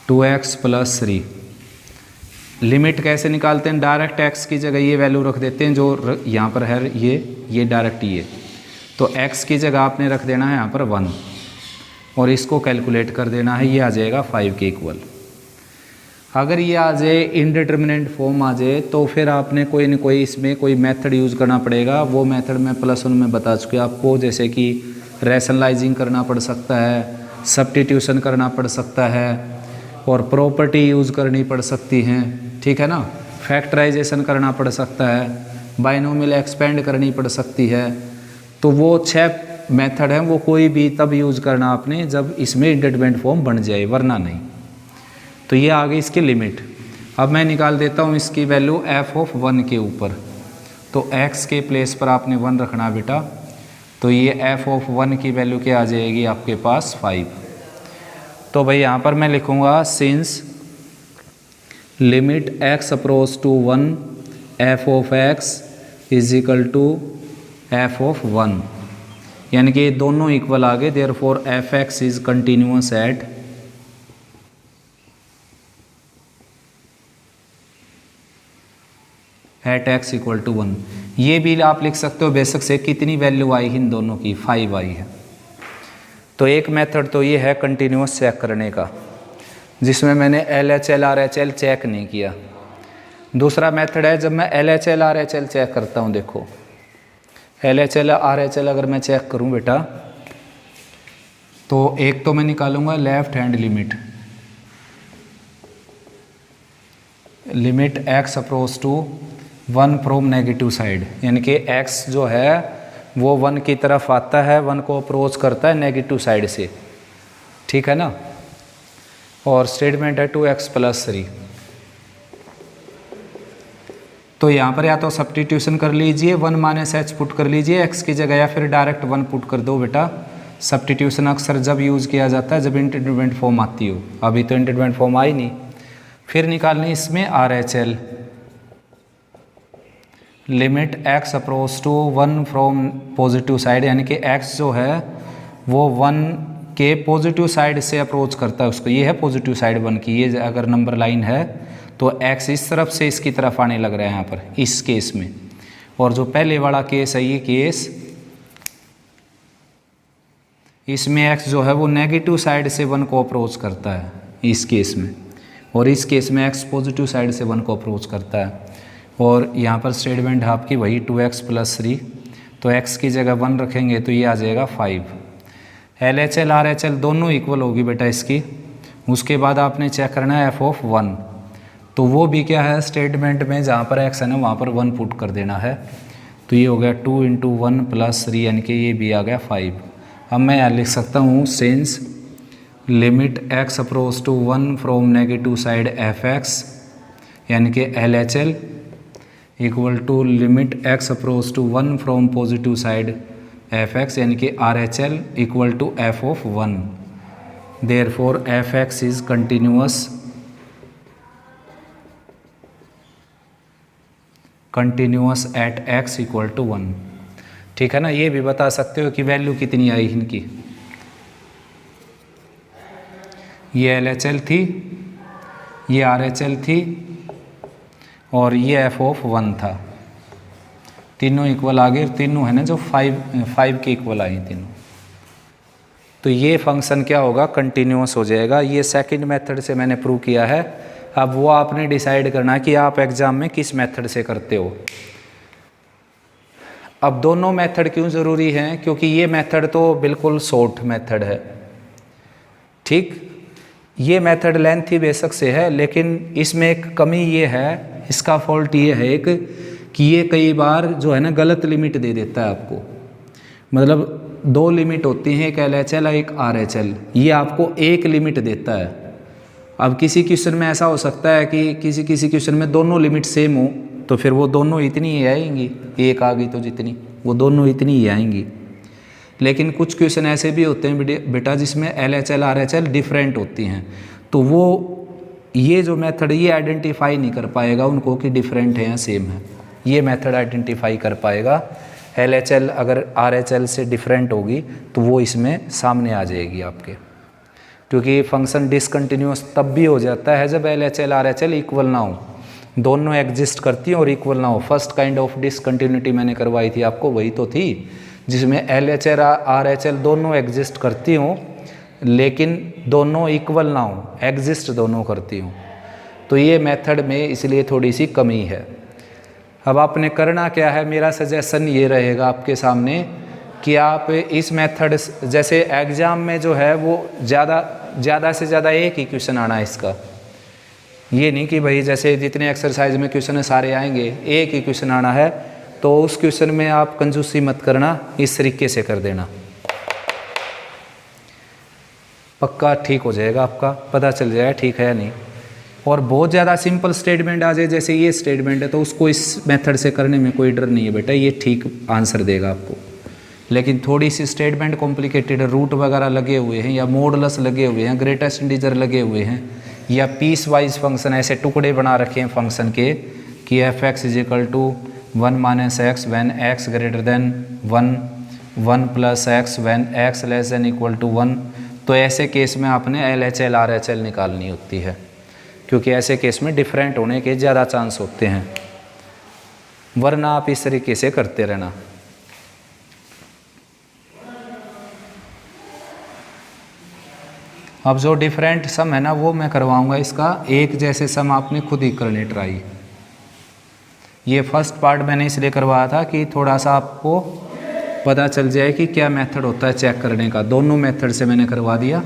A: 2x + 3 लिमिट कैसे निकालते हैं, डायरेक्ट x की जगह ये वैल्यू रख देते हैं जो यहाँ पर है, ये डायरेक्ट ये, तो x की जगह आपने रख देना है यहाँ पर 1 और इसको कैलकुलेट कर देना है, ये आ जाएगा 5 के इक्वल। अगर ये आ जाए इनडिटर्मिनेंट फॉर्म आ जाए तो फिर आपने कोई न कोई इसमें कोई मेथड यूज़ करना पड़ेगा। वो मेथड मैं +1 में बता चुके आपको, जैसे कि रैशनलाइजिंग करना पड़ सकता है, सब्स्टिट्यूशन करना पड़ सकता है और प्रॉपर्टी यूज़ करनी पड़ सकती हैं, ठीक है ना, फैक्टराइजेशन करना पड़ सकता है, बाइनोमियल एक्सपेंड करनी पड़ सकती है। तो वो 6 मेथड हैं, वो कोई भी तब यूज़ करना आपने जब इसमें इंडिटरमिनेंट फॉर्म बन जाए, वरना नहीं। तो ये आ गई इसकी लिमिट। अब मैं निकाल देता हूँ इसकी वैल्यू f(1) के ऊपर। तो x के प्लेस पर आपने 1 रखना बेटा, तो ये f(1) की वैल्यू क्या आ जाएगी आपके पास 5। तो भाई यहाँ पर मैं लिखूँगा since limit x approach to 1 f(x) = f(1), यानी कि दोनों इक्वल आ गए, therefore f(x) is continuous at x = 1। ये भी आप लिख सकते हो बेशक से, कितनी वैल्यू आई इन दोनों की, 5 आई है। तो एक मेथड तो ये है कंटिन्यूअस चेक करने का, जिसमें मैंने LHL RHL चेक नहीं किया। दूसरा मेथड है जब मैं LHL RHL चेक करता हूँ। देखो LHL RHL अगर मैं चेक करूँ बेटा, तो एक तो मैं निकालूंगा left hand limit, limit x approach to 1 from negative side, यानी कि एक्स जो है वो 1 की तरफ आता है, 1 को अप्रोच करता है नेगेटिव साइड से, ठीक है ना। और स्टेटमेंट है 2x + 3। तो यहाँ पर या तो सब्स्टिट्यूशन कर लीजिए, 1 - h पुट कर लीजिए x की जगह, या फिर डायरेक्ट 1 पुट कर दो बेटा। सब्स्टिट्यूशन अक्सर जब यूज़ किया जाता है जब इंटीग्रेटेड फॉर्म आती हो, अभी तो इंटीग्रेटेड फॉर्म आई नहीं। फिर निकालनी इसमें RHL, limit x approach to 1 from positive side, यानी कि x जो है वो 1 के पॉजिटिव साइड से अप्रोच करता है उसको। ये है पॉजिटिव साइड 1 की, ये अगर नंबर लाइन है तो x इस तरफ से इसकी तरफ आने लग रहा है यहाँ पर इस केस में। और जो पहले वाला केस है ये केस, इसमें x जो है वो नेगेटिव साइड से 1 को अप्रोच करता है इस केस में, और इस केस में x पॉजिटिव साइड से 1 को अप्रोच करता है। और यहाँ पर स्टेटमेंट है आपकी वही 2x + 3, तो x की जगह 1 रखेंगे तो ये आ जाएगा 5। LHL RHL दोनों इक्वल होगी बेटा इसकी। उसके बाद आपने चेक करना है f(1), तो वो भी क्या है स्टेटमेंट में जहाँ पर x है ना वहाँ पर 1 पुट कर देना है। तो ये हो गया 2 × 1 + 3, यानी कि ये भी आ गया 5। अब मैं यहाँ लिख सकता हूँ since limit x approach to 1 from negative side fx, यानी कि LHL equal to limit x approach to 1 from positive side fx, यानी कि RHL equal to f(1). Therefore fx is continuous at x equal to 1, ठीक है ना। ये भी बता सकते हो कि वैल्यू कितनी आई इनकी। ये LHL थी, ये RHL थी, और ये f(1) था। तीनों इक्वल आ गए, तीनों है ना जो 5 के इक्वल आई तीनों। तो ये फंक्शन क्या होगा, कंटिन्यूअस हो जाएगा। ये सेकंड मेथड से मैंने प्रूव किया है। अब वो आपने डिसाइड करना है कि आप एग्जाम में किस मेथड से करते हो। अब दोनों मेथड क्यों ज़रूरी हैं, क्योंकि ये मेथड तो बिल्कुल शॉर्ट मेथड है, ठीक। ये मेथड लेंथी बेशक से है, लेकिन इसमें एक कमी ये है, इसका फॉल्ट ये है एक कि ये कई बार जो है ना गलत लिमिट दे देता है आपको। मतलब 2 लिमिट होती हैं, एक LHL और एक RHL, ये आपको एक लिमिट देता है। अब किसी क्वेश्चन में ऐसा हो सकता है कि किसी क्वेश्चन में दोनों लिमिट सेम हो, तो फिर वो दोनों इतनी ही आएंगी, एक आ गई तो जितनी, वो दोनों इतनी ही आएंगी। लेकिन कुछ क्वेश्चन ऐसे भी होते हैं बेटा जिसमें LHL RHL डिफरेंट होती हैं, तो वो ये जो मेथड ये आइडेंटिफाई नहीं कर पाएगा उनको कि डिफरेंट है या सेम है। ये मेथड आइडेंटिफाई कर पाएगा। LHL अगर RHL से डिफरेंट होगी तो वो इसमें सामने आ जाएगी आपके, क्योंकि फंक्शन डिसकंटिन्यूअस तब भी हो जाता है जब LHL RHL इक्वल ना हो, दोनों एग्जिस्ट करती हैं और इक्वल ना हो। फर्स्ट काइंड ऑफ डिसकंटिन्यूटी मैंने करवाई थी आपको, वही तो थी जिसमें LHL RHL दोनों एग्जिस्ट करती हों लेकिन दोनों इक्वल ना हो, एग्जिस्ट दोनों करती हों। तो ये मेथड में इसलिए थोड़ी सी कमी है। अब आपने करना क्या है, मेरा सजेशन ये रहेगा आपके सामने कि आप इस मेथड, जैसे एग्ज़ाम में जो है वो ज़्यादा से ज़्यादा एक ही क्वेश्चन आना है इसका। ये नहीं कि भाई जैसे जितने एक्सरसाइज में क्वेश्चन है सारे आएंगे, एक ही क्वेश्चन आना है, तो उस क्वेश्चन में आप कंजूसी मत करना, इस तरीके से कर देना, पक्का ठीक हो जाएगा, आपका पता चल जाएगा ठीक है या नहीं। और बहुत ज़्यादा सिंपल स्टेटमेंट आ जाए जैसे ये स्टेटमेंट है, तो उसको इस मेथड से करने में कोई डर नहीं है बेटा, ये ठीक आंसर देगा आपको। लेकिन थोड़ी सी स्टेटमेंट कॉम्प्लिकेटेड, रूट वगैरह लगे हुए हैं या मॉडुलस लगे हुए हैं, ग्रेटेस्ट इंटीजर लगे हुए हैं, या पीस वाइज फंक्शन ऐसे टुकड़े बना रखे हैं फंक्शन के कि f(x = 1 - x when x greater than 1, 1 + x when x less than equal to 1, तो ऐसे केस में आपने LHL RHL निकालनी होती है, क्योंकि ऐसे केस में डिफरेंट होने के ज़्यादा चांस होते हैं, वरना आप इस तरीके से करते रहना। अब जो डिफरेंट सम है ना वो मैं करवाऊंगा, इसका एक जैसे सम आपने खुद ही करने ट्राई। ये फर्स्ट पार्ट मैंने इसलिए करवाया था कि थोड़ा सा आपको पता चल जाए कि क्या मेथड होता है चेक करने का। दोनों मेथड से मैंने करवा दिया।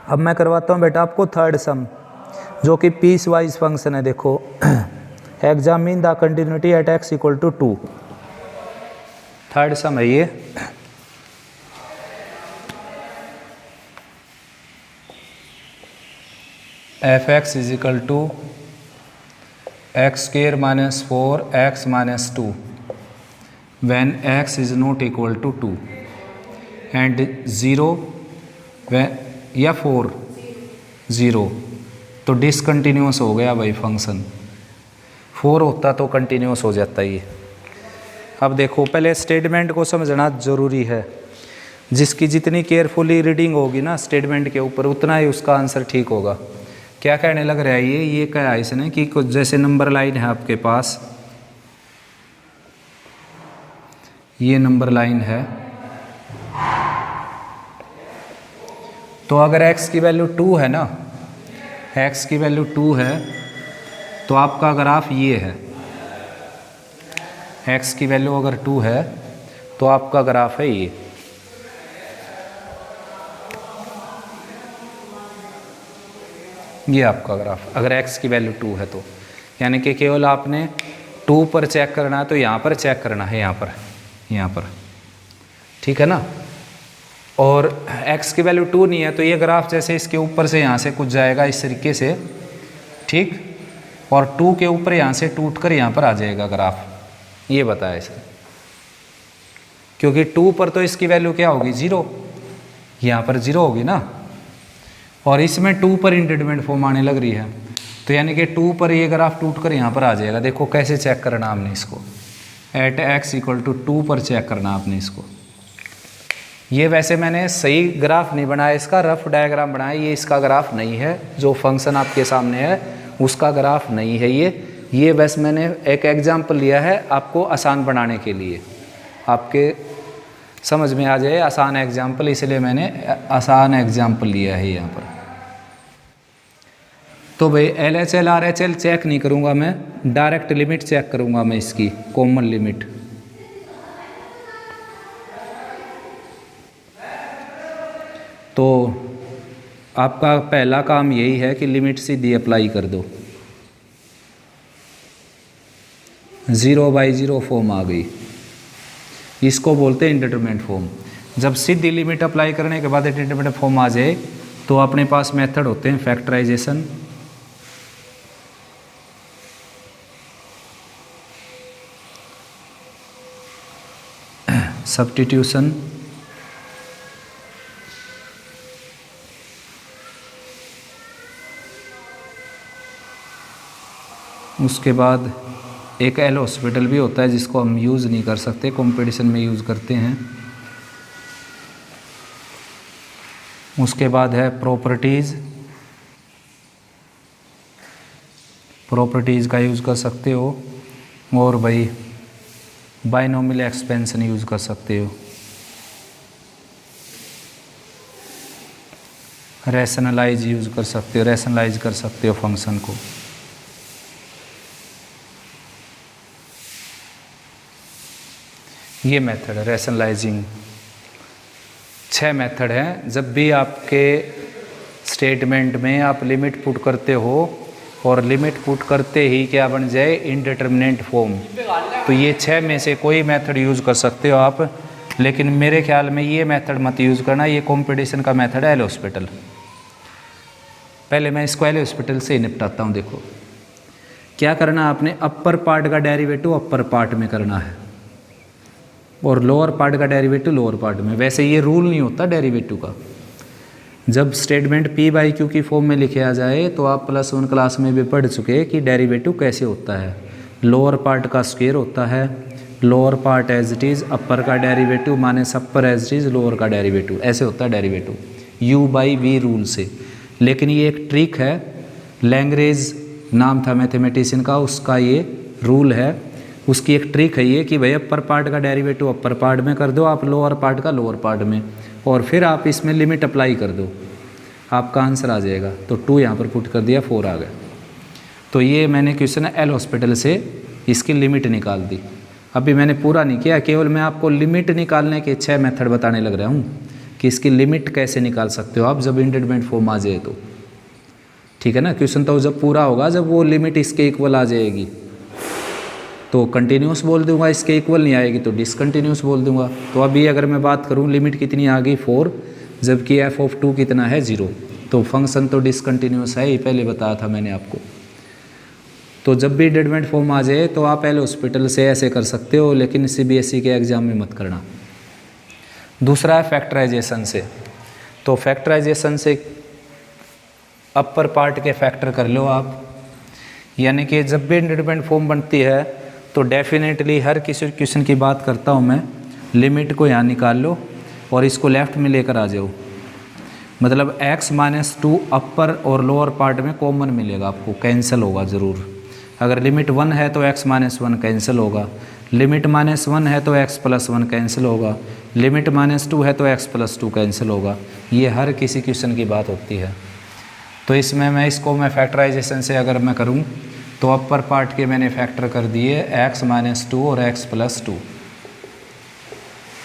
A: अब मैं करवाता हूँ बेटा आपको थर्ड सम, जो कि पीस वाइज फंक्शन है। देखो, examine the continuity at x equal to 2। Third sum है ये। F x is equal to x square minus 4x minus 2 when x is not equal to 2 and 0 या 4 0 तो डिसकंटिन्यूस हो गया भाई फंक्शन। 4 होता तो कंटिन्यूस हो जाता ये। अब देखो, पहले स्टेटमेंट को समझना ज़रूरी है। जिसकी जितनी केयरफुली रीडिंग होगी ना स्टेटमेंट के ऊपर, उतना ही उसका आंसर ठीक होगा। क्या कहने लग रहा है ये कहा है इसने कि कुछ जैसे नंबर लाइन है आपके पास, ये नंबर लाइन है, तो अगर x की वैल्यू 2 है ना, x की वैल्यू 2 है तो आपका ग्राफ ये है। x की वैल्यू अगर 2 है तो आपका ग्राफ है ये आपका ग्राफ, अगर x की वैल्यू 2 है तो। यानी कि केवल आपने 2 पर चेक करना है, तो यहाँ पर चेक करना है, यहाँ पर, ठीक है ना। और x की वैल्यू 2 नहीं है तो ये ग्राफ जैसे इसके ऊपर से यहाँ से कुछ जाएगा इस तरीके से, ठीक, और 2 के ऊपर यहाँ से टूट कर यहाँ पर आ जाएगा ग्राफ, ये बताया इसने। क्योंकि 2 पर तो इसकी वैल्यू क्या होगी, 0, यहाँ पर 0 होगी ना, और इसमें 2 पर इंडेटरमिनेट फॉर्म आने लग रही है, तो यानी कि 2 पर ये ग्राफ टूट कर यहाँ पर आ जाएगा। देखो कैसे चेक करना हमने इसको, एट x इक्वल टू 2 पर चेक करना आपने इसको। ये वैसे मैंने सही ग्राफ नहीं बनाया, इसका रफ डायग्राम बनाया, ये इसका ग्राफ नहीं है, जो फंक्शन आपके सामने है उसका ग्राफ नहीं है ये बस मैंने एक एग्जाम्पल लिया है आपको आसान बनाने के लिए, आपके समझ में आ जाए आसान एग्जाम्पल, इसलिए मैंने आसान एग्जाम्पल लिया है यहाँ पर। तो भाई LHL RHL चेक नहीं करूँगा मैं, डायरेक्ट लिमिट चेक करूँगा मैं इसकी, कॉमन लिमिट। तो आपका पहला काम यही है कि लिमिट सीधी अप्लाई कर दो। 0/0 फॉर्म आ गई, इसको बोलते हैं इंडिटरमिनेट फॉर्म। जब सीधी लिमिट अप्लाई करने के बाद इंडिटरमिनेट फॉर्म आ जाए तो अपने पास मेथड होते हैं फैक्टराइजेशन, सब्स्टिट्यूशन, उसके बाद एक एल हॉस्पिटल भी होता है जिसको हम यूज़ नहीं कर सकते, कंपटीशन में यूज़ करते हैं। उसके बाद है प्रॉपर्टीज़ का यूज़ कर सकते हो, और भाई बाइनोमियल एक्सपेंशन यूज़ कर सकते हो, रैशनलाइज यूज़ कर सकते हो, रैशनलाइज कर सकते हो फंक्शन को। ये मेथड है रैशनलाइजिंग। 6 मेथड हैं। जब भी आपके स्टेटमेंट में आप लिमिट पुट करते हो और लिमिट पुट करते ही क्या बन जाए, इनडिटरमिनेट फॉर्म, तो ये 6 में से कोई मेथड यूज़ कर सकते हो आप, लेकिन मेरे ख्याल में ये मेथड मत यूज़ करना, ये कंपटीशन का मेथड है एल हॉस्पिटल। पहले मैं इसको एल हॉस्पिटल से ही निपटाता हूँ। देखो क्या करना, आपने अपर पार्ट का डेरिवेटिव अपर पार्ट में करना है और लोअर पार्ट का डेरिवेटिव लोअर पार्ट में। वैसे ये रूल नहीं होता डेरिवेटिव का। जब स्टेटमेंट P/Q की फॉर्म में लिखे आ जाए तो आप +1 क्लास में भी पढ़ चुके कि डेरिवेटिव कैसे होता है। लोअर पार्ट का स्क्वायर होता है, lower part as it is, upper का derivative minus upper as it is lower का डेरिवेटिव, ऐसे होता है डेरिवेटिव U/V रूल से। लेकिन ये एक ट्रिक है, लैंग्रेज नाम था मैथमेटिशियन का, उसका ये रूल है, उसकी एक ट्रिक है ये कि भाई अपर पार्ट का डेरिवेटिव अपर पार्ट में कर दो आप, लोअर पार्ट का लोअर पार्ट में, और फिर आप इसमें लिमिट अप्लाई कर दो, आपका आंसर आ जाएगा। तो 2 यहाँ पर पुट कर दिया, 4 आ गया। तो ये मैंने क्वेश्चन है एल हॉस्पिटल से इसकी लिमिट निकाल दी। अभी मैंने पूरा नहीं किया, केवल मैं आपको लिमिट निकालने के 6 मेथड बताने लग रहा हूँ। कि इसकी लिमिट कैसे निकाल सकते हो आप जब इंडेटरमिनेट फॉर्म आ जाए तो। ठीक है ना, क्वेश्चन तो जब पूरा होगा जब वो लिमिट इसके इक्वल आ जाएगी तो कंटिन्यूस बोल दूंगा, इसके इक्वल नहीं आएगी तो डिसकंटिन्यूस बोल दूंगा। तो अभी अगर मैं बात करूं लिमिट कितनी आ गई 4, जबकि एफ ऑफ 2 कितना है 0, तो फंक्शन तो डिसकंटिन्यूस है, ये पहले बताया था मैंने आपको। तो जब भी इंडेटरमिनेट फॉर्म आ जाए तो आप पहले हॉस्पिटल से ऐसे कर सकते हो, लेकिन सीबीएसई के एग्जाम में मत करना। दूसरा है फैक्टराइजेशन से। तो फैक्टराइजेशन से अपर पार्ट के फैक्टर कर लो आप, यानी कि जब भी इंडेटरमिनेट फॉर्म बनती है तो डेफिनेटली हर किसी क्वेश्चन की बात करता हूँ मैं, लिमिट को यहाँ निकाल लो और इसको लेफ्ट में लेकर आ जाओ। मतलब x-2 अपर और लोअर पार्ट में कॉमन मिलेगा आपको, कैंसिल होगा ज़रूर। अगर लिमिट 1 है तो x-1 कैंसिल होगा, लिमिट -1 है तो x+1 कैंसिल होगा, लिमिट -2 है तो x+2 कैंसिल होगा। ये हर किसी क्वेश्चन की बात होती है। तो इसमें मैं फैक्टराइजेशन से अगर मैं करूं तो अपर पार्ट के मैंने फैक्टर कर दिए x-2 और x+2,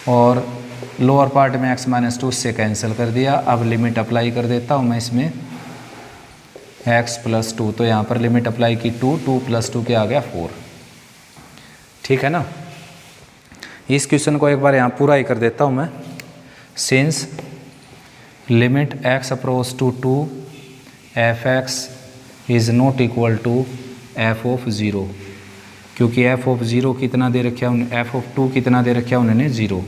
A: और लोअर पार्ट में x-2 से कैंसिल कर दिया। अब लिमिट अप्लाई कर देता हूं मैं इसमें x+2, तो यहाँ पर लिमिट अप्लाई की 2 + 2 क्या आ गया 4। ठीक है ना। इस क्वेश्चन को एक बार यहाँ पूरा ही कर देता हूँ मैं। Since limit x approach to 2 f(x) is not equal to f of 0, क्योंकि f ऑफ 0 कितना दे रखा है, f ऑफ 2 कितना दे रखा है उन्होंने 0,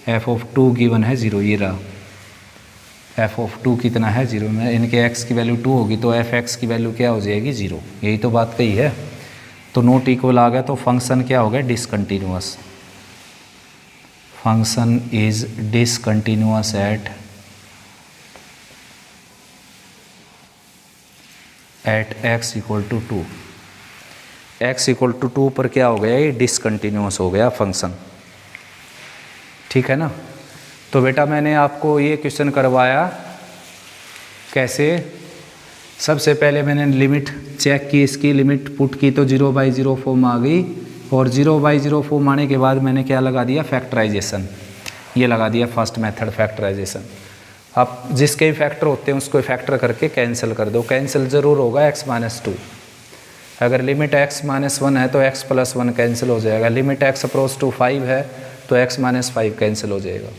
A: f ऑफ 2 गिवन है 0, ये रहा f ऑफ 2 कितना है 0 में, इनके x की वैल्यू 2 होगी तो f(x) की वैल्यू क्या हो जाएगी 0, यही तो बात कही है। तो नॉट इक्वल आ गया तो फंक्शन क्या हो गया discontinuous, function is discontinuous at x equal to 2, x equal to 2 पर क्या हो गया, ये डिसकंटिन्यूअस हो गया फंक्शन। ठीक है ना। तो बेटा मैंने आपको ये क्वेश्चन करवाया कैसे, सबसे पहले मैंने लिमिट चेक की, इसकी लिमिट पुट की तो 0/0 फॉर्म आ गई, और 0/0 फॉर्म आने के बाद मैंने क्या लगा दिया फैक्टराइजेशन, ये लगा दिया फर्स्ट मेथड फैक्टराइजेशन। आप जिसके भी फैक्टर होते हैं उसको फैक्टर करके कैंसिल कर दो, कैंसिल ज़रूर होगा x-2। अगर लिमिट x-1 है तो x+1 कैंसिल हो जाएगा, लिमिट x अप्रोच टू 5 है तो x-5 कैंसिल हो जाएगा।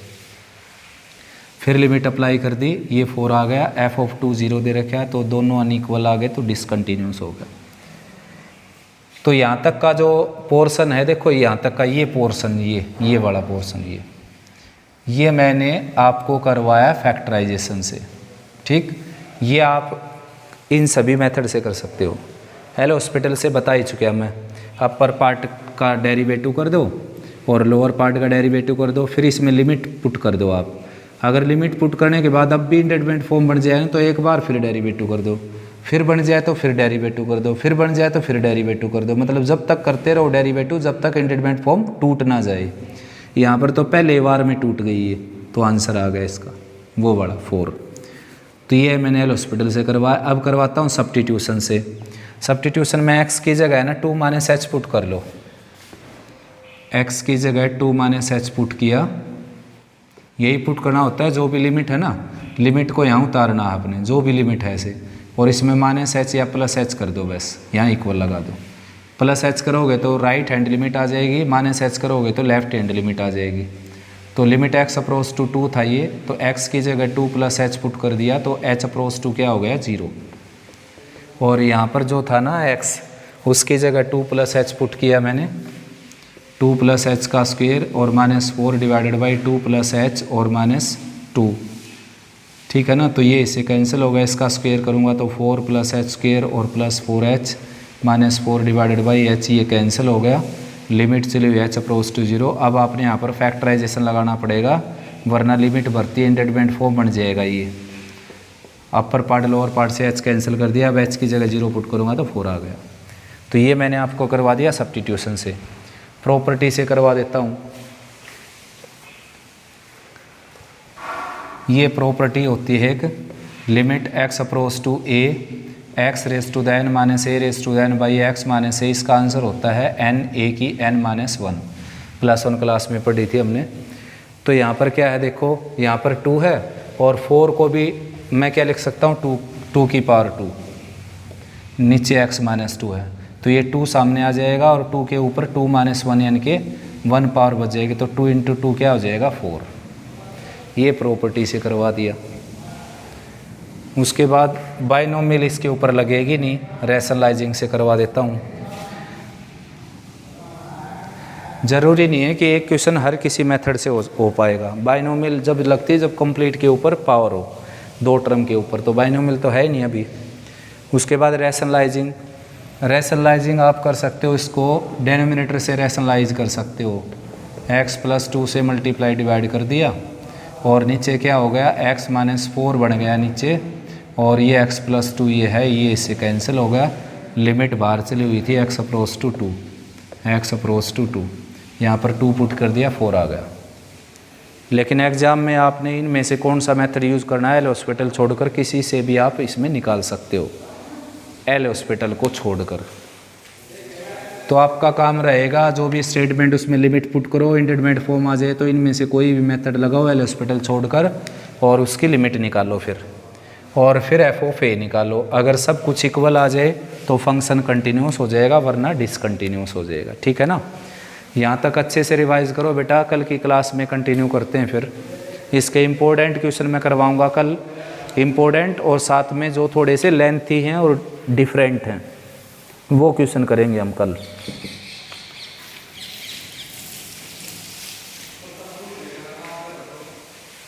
A: फिर लिमिट अप्लाई कर दी, ये 4 आ गया, f ऑफ 2 0 दे रखा है तो दोनों अनइक्वल आ गए तो डिसकंटिन्यूस हो गया। तो यहाँ तक का जो पोर्शन है देखो, यहाँ तक का ये पोर्शन, ये वाला पोर्शन, ये मैंने आपको करवाया फैक्टराइजेशन से। ठीक, ये आप इन सभी मेथड से कर सकते हो। हेलो हॉस्पिटल से बता ही चुका मैं, अपर पार्ट का डेरिवेटिव कर दो और लोअर पार्ट का डेरिवेटिव कर दो, फिर इसमें लिमिट पुट कर दो आप। अगर लिमिट पुट करने के बाद अब भी इंडेटरमिनेट फॉर्म बन जाए तो एक बार फिर डेरिवेटिव कर दो, फिर बन जाए तो फिर डेरिवेटिव कर दो, फिर बन जाए तो फिर डेरिवेटिव कर दो, मतलब जब तक करते रहो डेरिवेटिव जब तक इंडेटरमिनेट फॉर्म टूट ना जाए। यहाँ पर तो पहले बार में टूट गई है तो आंसर आ गया इसका वो बड़ा 4। तो ये मैंने एल हॉस्पिटल से करवाया। अब करवाता हूँ सब्स्टिट्यूशन से। सब्स्टिट्यूशन में x की जगह है ना 2 - h पुट कर लो, x की जगह 2 - h पुट किया, यही पुट करना होता है। जो भी लिमिट है ना, लिमिट को यहाँ उतारना आपने, जो भी लिमिट है ऐसे, और इसमें -h या +h कर दो, बस यहाँ इक्वल लगा दो। +h करोगे तो राइट हैंड लिमिट आ जाएगी, -h करोगे तो लेफ्ट हैंड लिमिट आ जाएगी। तो लिमिट x अप्रोच टू 2 था ये, तो x की जगह 2 + h पुट कर दिया तो h अप्रोच टू क्या हो गया 0। और यहाँ पर जो था ना x, उसकी जगह 2 + h पुट किया मैंने, 2 + h का स्क्वायर और -4 डिवाइडेड बाई 2 + h और -2। ठीक है ना। तो ये इससे कैंसिल हो गया, इसका स्क्वायर करूँगा तो 4 + h स्क्वायर और +4h -4 डिवाइडेड बाई h, ये कैंसिल हो गया। लिमिट चली हुई h अप्रोच टू 0। अब आपने यहाँ पर फैक्टराइजेशन लगाना पड़ेगा, वरना लिमिट भरती है इंडेटरमिनेट फॉर्म बन जाएगा। ये अपर पार्ट लोअर पार्ट से h कैंसिल कर दिया, अब h की जगह 0 पुट करूँगा तो 4 आ गया। तो ये मैंने आपको करवा दिया सब्स्टिट्यूशन से। प्रॉपर्टी से करवा देता हूँ। ये प्रॉपर्टी होती है एक, limit x approach to a x raise to the n minus a raise to the n by x minus a, इसका आंसर होता है n a की n-1 +1 क्लास में पढ़ी थी हमने। तो यहाँ पर क्या है देखो, यहाँ पर 2 है और 4 को भी मैं क्या लिख सकता हूँ, 2 की पावर 2, नीचे x माइनस 2 है तो ये 2 सामने आ जाएगा और 2 के ऊपर 2 माइनस 1 यानी कि 1 पावर बच जाएगी, तो 2 इंटू 2 क्या हो जाएगा 4। ये प्रॉपर्टी से करवा दिया। उसके बाद बाइनोमियल इसके ऊपर लगेगी नहीं, रैशनलाइजिंग से करवा देता हूँ। ज़रूरी नहीं है कि एक क्वेश्चन हर किसी मेथड से हो पाएगा। बाइनोमियल जब लगती है जब कंप्लीट के ऊपर पावर हो, 2 टर्म के ऊपर, तो बाइनोमियल तो है ही नहीं अभी। उसके बाद रैशनलाइजिंग, रैशनलाइजिंग आप कर सकते हो, इसको डेनोमिनेटर से रैशनलाइज कर सकते हो। x प्लस 2 से मल्टीप्लाई डिवाइड कर दिया और नीचे क्या हो गया, x माइनस 4 बन गया नीचे, और ये x प्लस 2 ये है, ये इससे कैंसिल हो गया। लिमिट बाहर चली हुई थी x approach to 2, x approach to 2, यहाँ पर 2 पुट कर दिया, 4 आ गया। लेकिन एग्जाम में आपने इनमें से कौन सा मेथड यूज़ करना है, एल हॉस्पिटल छोड़कर किसी से भी आप इसमें निकाल सकते हो, एल हॉस्पिटल को छोड़कर। तो आपका काम रहेगा जो भी स्टेटमेंट उसमें लिमिट पुट करो, इंडेटरमिनेट फॉर्म आ जाए तो इनमें से कोई भी मेथड लगाओ एल हॉस्पिटल छोड़कर और उसकी लिमिट निकालो फिर, और फिर एफ ऑफ ए निकालो। अगर सब कुछ इक्वल आ जाए तो फंक्शन कंटिन्यूस हो जाएगा, वरना डिसकंटिन्यूस हो जाएगा। ठीक है ना, यहाँ तक अच्छे से रिवाइज करो बेटा, कल की क्लास में कंटिन्यू करते हैं। फिर इसके इम्पोर्टेंट क्वेश्चन मैं करवाऊँगा कल, इम्पोर्टेंट, और साथ में जो थोड़े से लेंथी हैं और डिफरेंट हैं वो क्वेश्चन करेंगे हम कल।